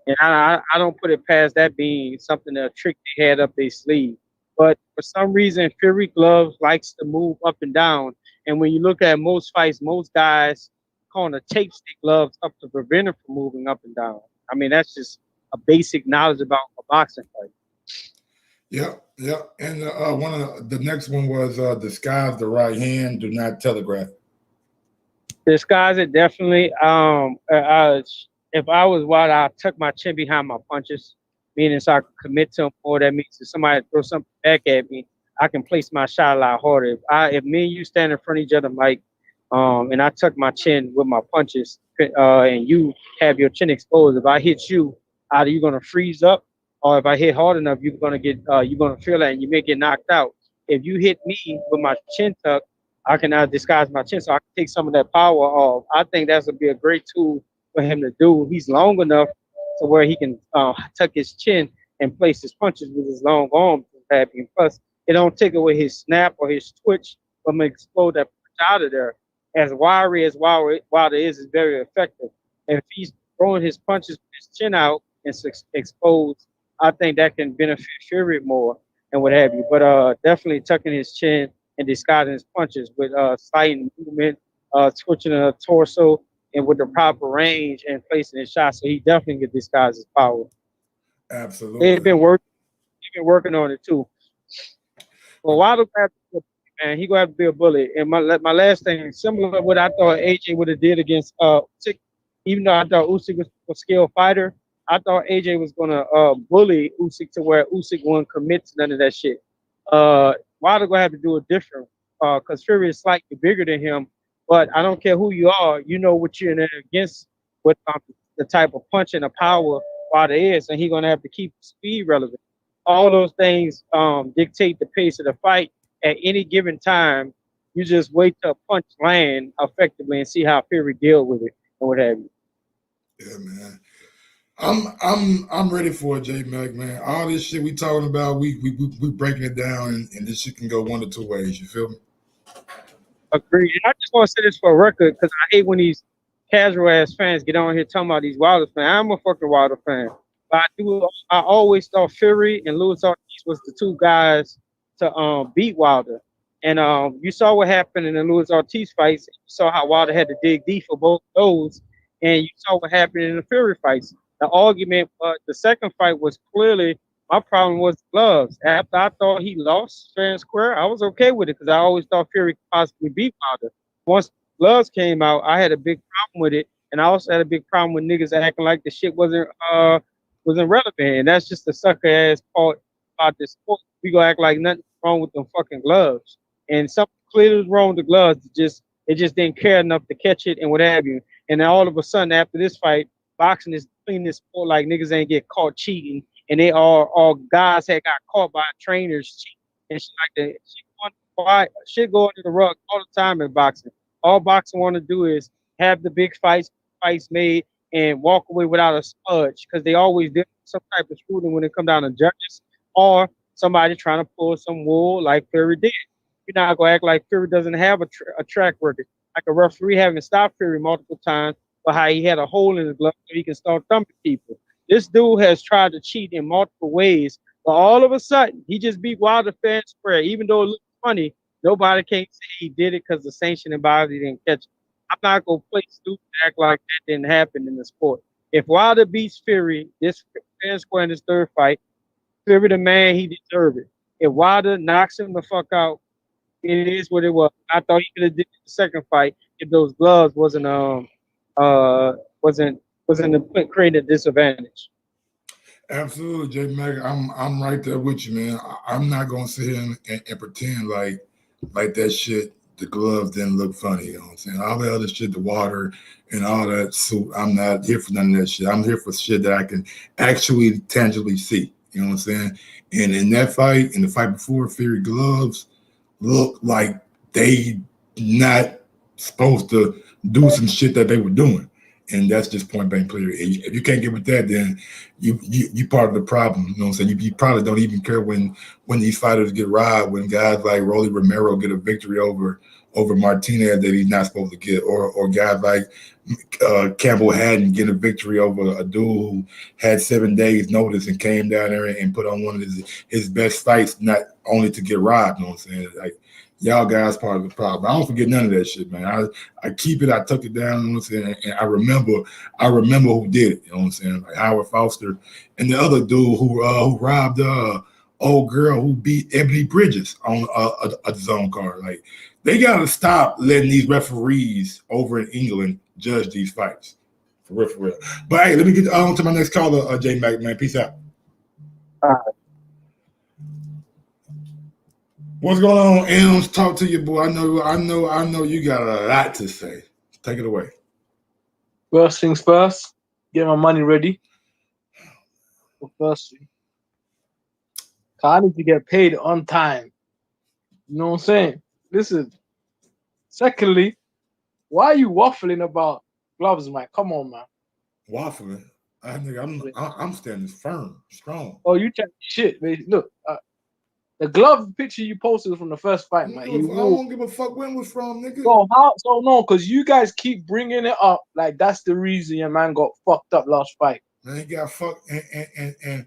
And I don't put it past that being something, a trick they had up their sleeve. But for some reason, Fury Gloves likes to move up and down. And when you look at most fights, most guys kind of tape stick gloves up to prevent them from moving up and down. I mean, that's just a basic knowledge about a boxing fight. Yep, yep. And one of the next one was disguise the right hand, do not telegraph. Disguise it definitely. If I was wild, I'd tuck my chin behind my punches, meaning so I could commit to them more. That means if somebody throws something back at me, I can place my shot a lot harder. If me and you stand in front of each other, Mike, and I tuck my chin with my punches, and you have your chin exposed, if I hit you, either you're gonna freeze up, or if I hit hard enough, you're gonna feel that and you may get knocked out. If you hit me with my chin tucked, I can disguise my chin, so I can take some of that power off. I think that would be a great tool for him to do. He's long enough to where he can tuck his chin and place his punches with his long arms. And plus, it don't take away his snap or his twitch, but may explode that punch out of there. As wiry as Wilder is very effective. And if he's throwing his punches with his chin out and exposed, I think that can benefit Fury more and what have you. But definitely tucking his chin and disguising his punches with slight movement, twitching the torso, and with the proper range and placing his shot, so he definitely could disguise his power. Absolutely. They've been working on it too. Well, Wilder man, he gonna have to be a bully. And my last thing, similar to what I thought AJ would have did against Usyk, even though I thought Usyk was a skilled fighter, I thought AJ was gonna bully Usyk to where Usyk wouldn't commit to none of that shit. Wilder gonna have to do it different because Fury is slightly bigger than him. But I don't care who you are, you know what you're in there against with the type of punch and the power Wilder is, and he's gonna have to keep speed relevant. All those things dictate the pace of the fight at any given time. You just wait till a punch land effectively and see how Fury deal with it and what have you. Yeah, man. I'm ready for it, J Mac, man. All this shit we talking about, we breaking it down, and this shit can go one of two ways. You feel me? Agreed. And I just want to say this for a record because I hate when these casual ass fans get on here talking about these Wilder fans. I'm a fucking Wilder fan, but I always thought Fury and Louis Ortiz was the two guys to beat Wilder. And you saw what happened in the Louis Ortiz fights. You saw how Wilder had to dig deep for both those, and you saw what happened in the Fury fights. The argument, the second fight was clearly my problem was the gloves. After I thought he lost fair and square, I was okay with it because I always thought Fury could possibly beat Wilder. Once gloves came out, I had a big problem with it, and I also had a big problem with niggas acting like the shit wasn't relevant. And that's just the sucker ass part about this sport. We gonna act like nothing wrong with them fucking gloves, and something clearly was wrong with the gloves. It just didn't care enough to catch it and what have you. And then all of a sudden after this fight, boxing is clean this sport like niggas ain't get caught cheating. And they all guys had got caught by trainers cheating and shit like that. Shit go under the rug all the time in boxing. All boxing want to do is have the big fights made, and walk away without a smudge because they always did some type of scrutiny when it come down to judges or somebody trying to pull some wool like Fury did. You're not gonna act like Fury doesn't have a track record, like a referee having stopped Fury multiple times for how he had a hole in his glove so he can start thumping people. This dude has tried to cheat in multiple ways, but all of a sudden he just beat Wilder fair and square. Even though it looks funny, nobody can say he did it because the sanctioning body didn't catch him. I'm not gonna play stupid act like that didn't happen in the sport. If Wilder beats Fury this fair and square in his third fight, Fury the man, he deserved it. If Wilder knocks him the fuck out, it is what it was. I thought he could have did the second fight if those gloves wasn't created a disadvantage. Absolutely, J Mac. I'm right there with you, man. I'm not gonna sit here and pretend like that shit. The gloves didn't look funny. You know what I'm saying? All the other shit, the water and all that suit. I'm not here for none of that shit. I'm here for shit that I can actually tangibly see. You know what I'm saying? And in that fight, in the fight before, Fury gloves look like they not supposed to do some shit that they were doing. And that's just point blank clear. If you can't get with that, then you part of the problem. You know what I'm saying? You probably don't even care when these fighters get robbed, when guys like Rolly Romero get a victory over Martinez that he's not supposed to get, or guys like Campbell Haddon get a victory over a dude who had 7 days notice and came down there and put on one of his best fights, not only to get robbed. You know what I'm saying? Like, y'all guys part of the problem. I don't forget none of that shit, man. I keep it. I tuck it down. You know what I'm saying? And I remember who did it. You know what I'm saying? Like Howard Foster and the other dude who robbed old girl who beat Ebony Bridges on a zone card. Like, they gotta stop letting these referees over in England judge these fights. For real, for real. But hey, let me get on to my next caller, J Mac, man. Peace out. What's going on, Elms? Talk to you, boy. I know you got a lot to say. Take it away. First things first, get my money ready. First thing, I need to get paid on time. You know what I'm saying? Listen. Secondly, why are you waffling about gloves, Mike? Come on, man. Waffling? I'm standing firm, strong. Oh, you chat shit, man. Look, the glove picture you posted from the first fight, man. I don't give a fuck when it was from, nigga. So no, because you guys keep bringing it up like that's the reason your man got fucked up last fight. Man, he got fucked, and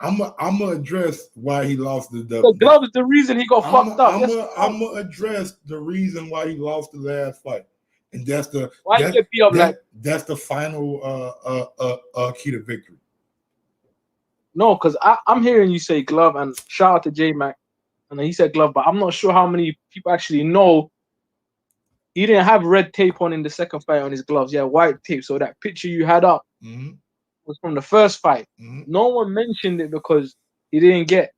I'm gonna address why he lost the glove is the reason he got fucked up. I'm gonna address the reason why he lost the last fight, and that's the that's the final key to victory. No, because I'm hearing you say glove, and shout out to J Mac, and he said glove, but I'm not sure how many people actually know he didn't have red tape on in the second fight on his gloves. Yeah, white tape. So that picture you had up was from the first fight. No one mentioned it because he didn't get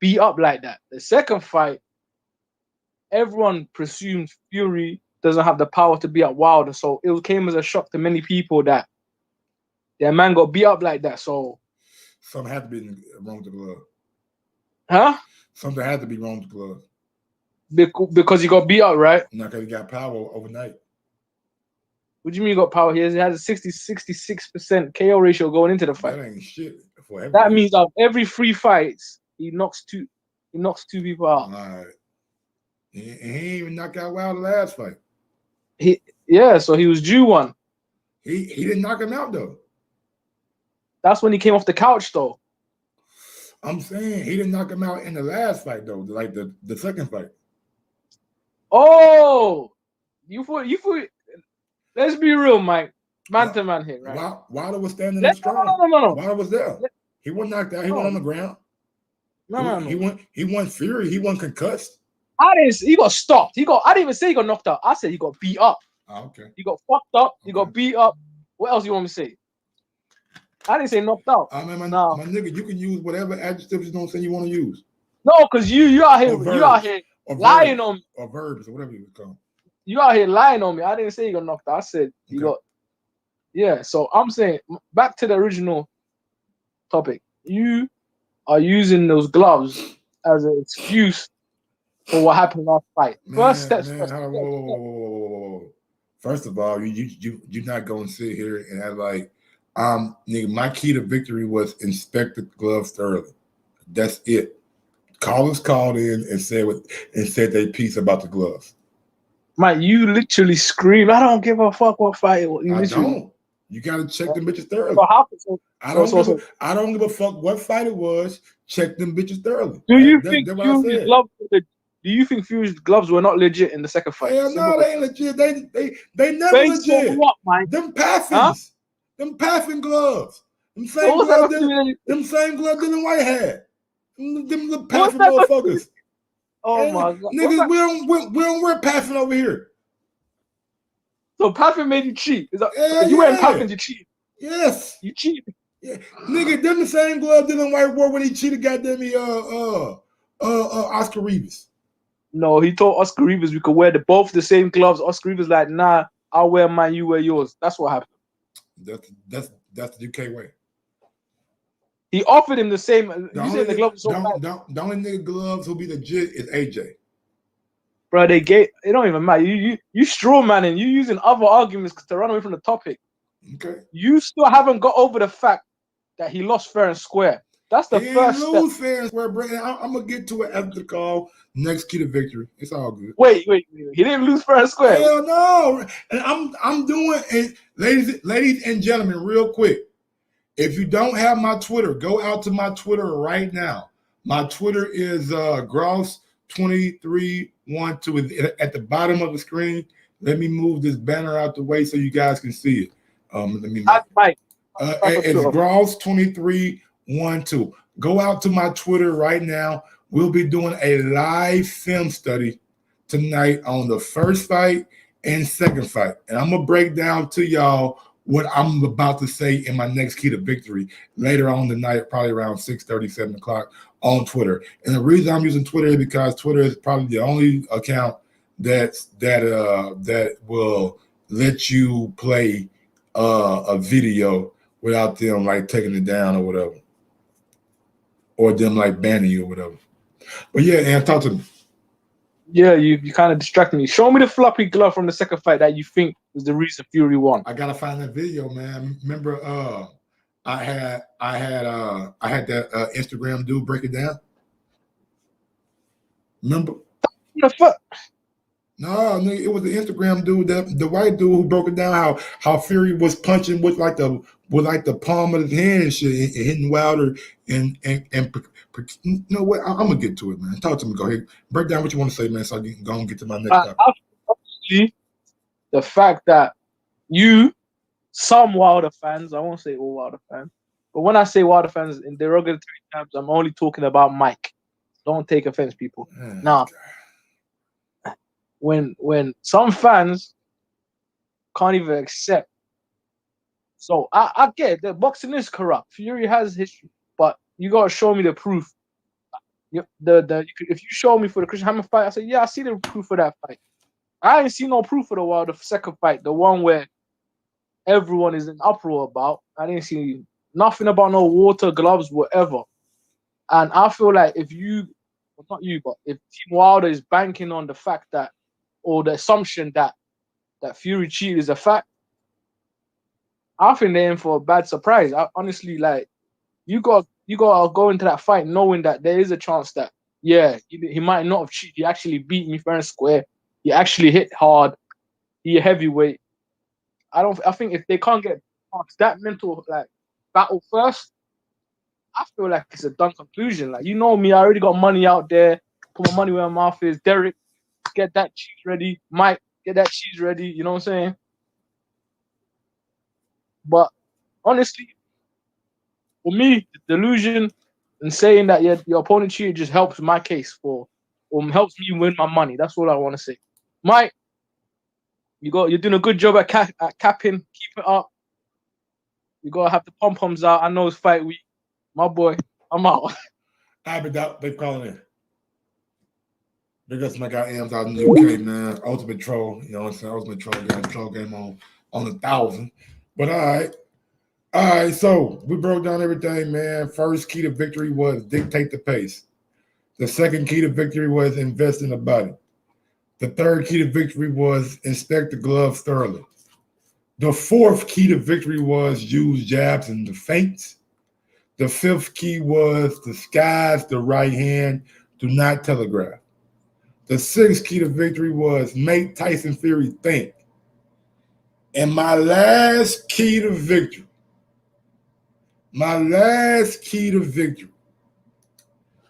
beat up like that. The second fight, everyone presumed Fury doesn't have the power to beat up Wilder, so it came as a shock to many people that their man got beat up like that. So something had to be wrong with the glove. Huh? Something had to be wrong with the glove. Because he got beat up, right? No, because he got power overnight. What do you mean he got power? He has a 66% KO ratio going into the fight. That ain't shit. That means out of every 3 fights, he knocks two people out. All right. He ain't even knocked out Wilder last fight. So he was due one. He didn't knock him out though. That's when he came off the couch though. I'm saying he didn't knock him out in the last fight though, like the second fight. Oh, you thought. Let's be real, Mike. Man to man here, right? Wilder was standing up strong. No. Wilder was there. He wasn't knocked out. He went on the ground. No. He won Fury. He wasn't concussed. He got stopped. I didn't even say he got knocked out. I said he got beat up. Oh, okay. He got fucked up. He got beat up. What else you want me to say? I didn't say knocked out. I mean, my nigga, you can use whatever adjectives you want to use. No, because you out here lying on me. Or verbs or whatever you call them. You out here lying on me. I didn't say you got knocked out. I said you got. Yeah, so I'm saying back to the original topic. You are using those gloves as an excuse for what happened last fight. First. First First of all, you're not going to sit here and have like, nigga, my key to victory was inspect the gloves thoroughly. That's it. Callers called in and said their piece about the gloves. Mike, you literally scream, I don't give a fuck what fight. You I literally, don't. You got to check them bitches thoroughly. so how, I don't give a fuck what fight it was. Check them bitches thoroughly. do you think that's what I said. Do you think Fury's gloves were not legit in the second fight? Hell no, they ain't legit. They never Based legit. on what, Mike? Them Paffins. Huh? Them Paffin gloves. Them same What was that gloves got to do with them same gloves Dylan White had. Them the What's Paffin that got to motherfuckers. Oh Hey, my god. What's niggas, that? we don't wear Paffin over here. So Paffin made you cheat. Is that, Yeah, if you wearing yeah. Paffins, you cheat. Yes. You cheat. Yeah. Nigga, them the same gloves Dylan White wore when he cheated goddamn me Oscar Rivas. No, he told Oscar Rivas we could wear both the same gloves. Oscar Rivas like, nah, I'll wear mine, you wear yours. That's what happened. That's the UK way. He offered him the same. You said the gloves so bad. The only nigga gloves who'll be legit is AJ. Bro, it don't even matter. You straw manning. You using other arguments to run away from the topic. Okay. You still haven't got over the fact that he lost fair and square. That's the first step. Lose fair and square, bro. I'm gonna get to it after the call. Next key to victory. It's all good. Wait. He didn't lose fair and square. Hell no. And I'm doing it, ladies and gentlemen, real quick. If you don't have my Twitter, go out to my Twitter right now. My Twitter is Gross2312 at the bottom of the screen. Let me move this banner out the way so you guys can see it. Mike. It's Gross2312. Go out to my Twitter right now. We'll be doing a live film study tonight on the first fight and second fight. And I'm going to break down to y'all what I'm about to say in my next key to victory later on tonight, probably around 6:30, 7 o'clock on Twitter. And the reason I'm using Twitter is because Twitter is probably the only account that will let you play a video without them like taking it down or whatever, or them like banning you or whatever. But yeah, and talk to me. Yeah, you kind of distracted me. Show me the floppy glove from the second fight that you think was the reason Fury won. I gotta find that video, man. Remember, I had that Instagram dude break it down. Remember? What the fuck? No, it was the Instagram dude, the white dude who broke it down how Fury was punching with like the palm of his hand and shit, and hitting Wilder and you know what? I'm gonna get to it, man. Talk to me. Go ahead, break down what you want to say, man. So I can go and get to my next topic. Obviously, the fact that some Wilder fans, I won't say all Wilder fans, but when I say Wilder fans in derogatory terms, I'm only talking about Mike. Don't take offense, people. Now, when some fans can't even accept, so I get that boxing is corrupt. Fury has history, but you gotta show me the proof. If you show me for the Christian Hammer fight, I say yeah, I see the proof of that fight. I ain't seen no proof of the second fight, the one where everyone is in uproar about. I didn't see nothing about no water, gloves, whatever. And I feel like if Team Wilder is banking on the fact that, or the assumption that Fury cheated is a fact, I think they're in for a bad surprise. I honestly, like, you got to go into that fight knowing that there is a chance that, yeah, he might not have cheated. He actually beat me fair and square. He actually hit hard. He a heavyweight. I think if they can't get past that mental battle first, I feel like it's a done conclusion. Like, you know me, I already got money out there. Put my money where my mouth is. Derek, get that cheese ready. Mike, get that cheese ready. You know what I'm saying? But honestly, for me, the delusion and saying that your opponent cheated just helps my case or helps me win my money. That's all I want to say. Mike, you're doing a good job at capping. Keep it up. You gotta have the pom-poms out. I know it's fight week. My boy, I'm out. They calling in. Because my guy M's out in the UK, man. Ultimate Troll, you know what I'm saying? Ultimate Troll game on 1,000. But all right. So we broke down everything, man. First key to victory was dictate the pace. The second key to victory was invest in the body. The third key to victory was inspect the gloves thoroughly. The fourth key to victory was use jabs and the feints. The fifth key was disguise the right hand, do not telegraph. The sixth key to victory was make Tyson Fury think. And my last key to victory,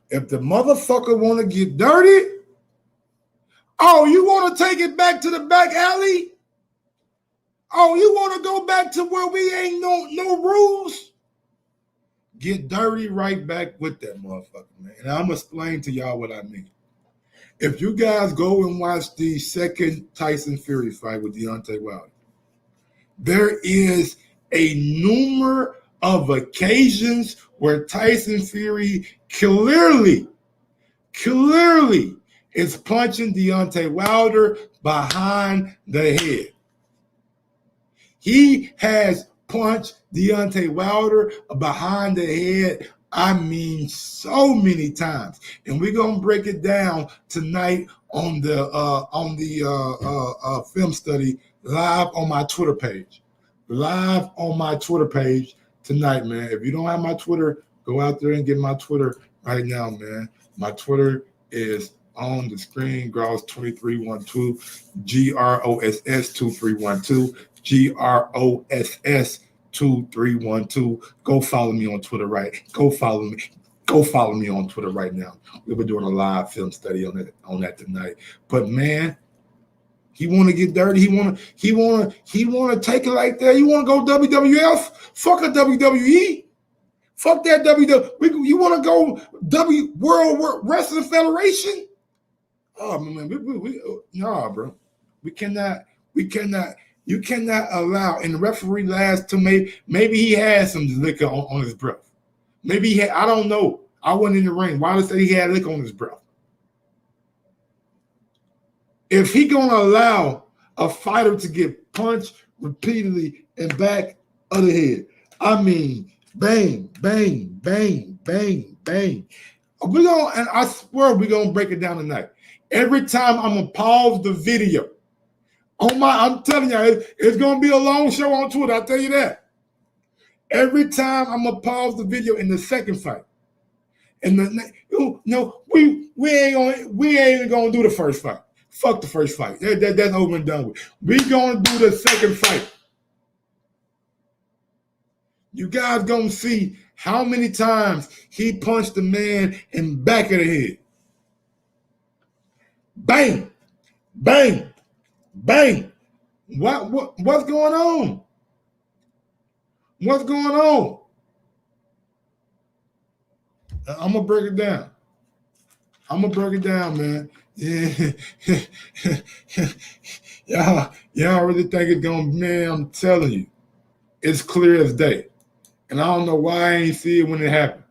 if the motherfucker want to get dirty, oh, you want to take it back to the back alley? Oh, you want to go back to where we ain't no rules? Get dirty right back with that motherfucker, man. And I'm going to explain to y'all what I mean. If you guys go and watch the second Tyson Fury fight with Deontay Wilder, there is a number of occasions where Tyson Fury clearly is punching Deontay Wilder behind the head. He has punched Deontay Wilder behind the head, I mean, so many times. And we're gonna break it down tonight on the film study live on my Twitter page. Live on my Twitter page tonight, man. If you don't have my Twitter, go out there and get my Twitter right now, man. My Twitter is on the screen, Gross2312, GROSS2312, GROSS2312. Go follow me on Twitter, right? Go follow me on Twitter right now. We'll be doing a live film study on that tonight. But man, he want to get dirty. He want to take it like that. You want to go WWF? Fuck a WWE. Fuck that WWE. You want to go World Wrestling Federation? Oh man, nah, bro. We cannot. You cannot allow. And the referee last to maybe he had some liquor on his breath. Maybe he had. I don't know. I wasn't in the ring. Wilder said he had liquor on his breath. If he gonna allow a fighter to get punched repeatedly in back of the head, I mean, bang, bang, bang, bang, bang. And I swear we're gonna break it down tonight. Every time I'm gonna pause the video. I'm telling you, it's gonna be a long show on Twitter. I'll tell you that. Every time I'm gonna pause the video in the second fight. And we ain't gonna do the first fight. Fuck the first fight. That's over and done with. We gonna do the second fight. You guys gonna see how many times he punched the man in back of the head. Bang, bang, bang. What's going on? What's going on? I'm gonna break it down. Man. Yeah. y'all really think it's gonna, man, I'm telling you, it's clear as day. And I don't know why I ain't see it when it happened.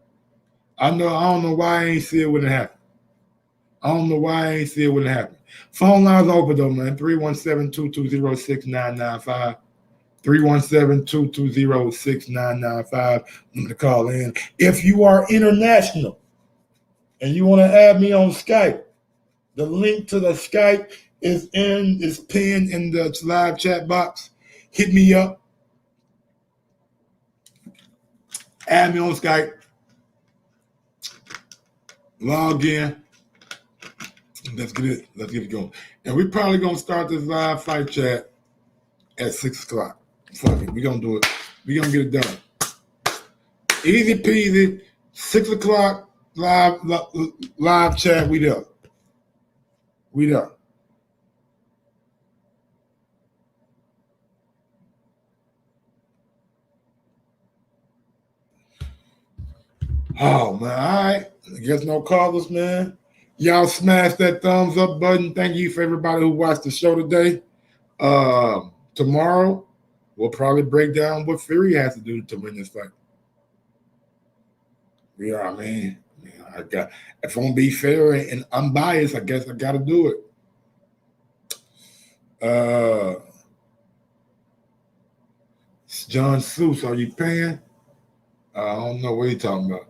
I don't know why I ain't see it when it happened. Phone lines open though, man. 317-220-6995. 317-220-6995. I'm to call in. If you are international and you want to add me on Skype, the link to the Skype is pinned in the live chat box. Hit me up. Add me on Skype. Log in. Let's get it going. And we're probably gonna start this live fight chat at 6 o'clock. Fuck it. We're gonna do it. We're gonna get it done. Easy peasy. 6 o'clock live chat. We done. Oh man, all right. I guess no callers, man. Y'all smash that thumbs up button. Thank you for everybody who watched the show today. Tomorrow, we'll probably break down what Fury has to do to win this fight. Yeah, man. If I'm gonna be fair and unbiased, I guess I gotta do it. John Seuss, are you paying? I don't know what you're talking about.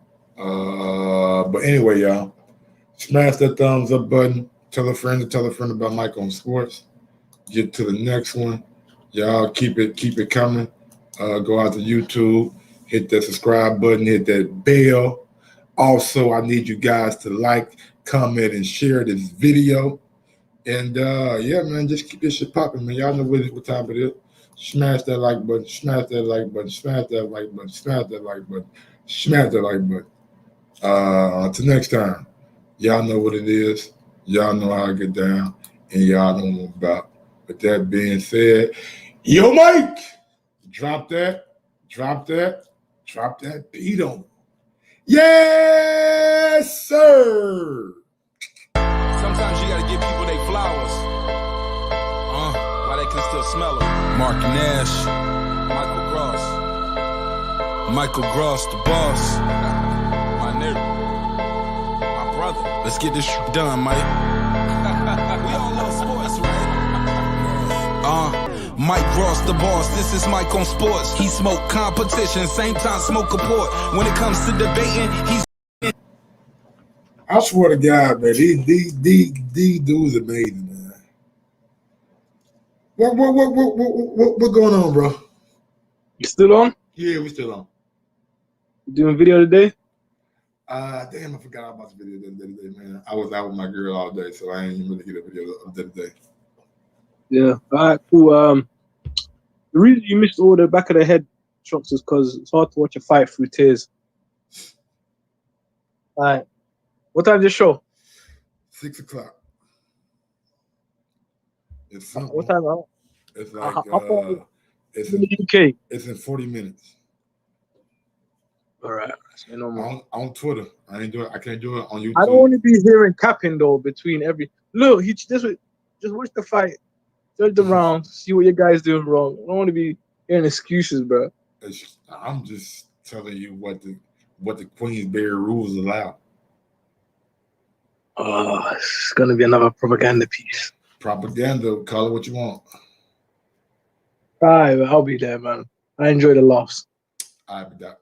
But anyway, y'all, smash that thumbs up button. Tell a friend to tell a friend about Mike on Sports. Get to the next one. Y'all keep it coming. Go out to YouTube, hit that subscribe button, hit that bell. Also, I need you guys to like, comment, and share this video. And yeah, man, just keep this shit popping, man. Y'all know what time it is. Smash that like button, smash that like button, smash that like button, smash that like button, smash that like button. Till next time, y'all know what it is. Y'all know how I get down, and y'all know what I'm about. With that being said, yo, Mike, drop that beat on. Yes, sir. Sometimes you gotta give people their flowers. While they can still smell them. Mark Nash, Michael Gross, the boss. My nigga, my brother. Let's get this shit done, Mike. We all love sports, right? Mike Ross, the boss. This is Mike on Sports. He smoke competition, same time smoke a port. When it comes to debating, he's. I swear to God, man, these dudes amazing, man. What going on, bro? You still on? Yeah, we still on. You doing video today? Damn, I forgot about the video the other day, man. I was out with my girl all day, so I ain't even really get a video of the other day. Yeah. All right, cool. The reason you missed all the back of the head shots is because it's hard to watch a fight through tears. All right. What time's your show? 6 o'clock. It's What time? It's like it's in the UK. It's in 40 minutes. All right. No more. On Twitter. I can't do it on YouTube. I don't want to be hearing capping though between every. Look, just watch the fight, judge the round, see what your guys doing wrong. I don't want to be hearing excuses, bro. I'm just telling you what the Queensberry rules allow. Oh, it's gonna be another propaganda piece. Propaganda, call it what you want. All right, I'll be there, man. I enjoy the laughs. All right, but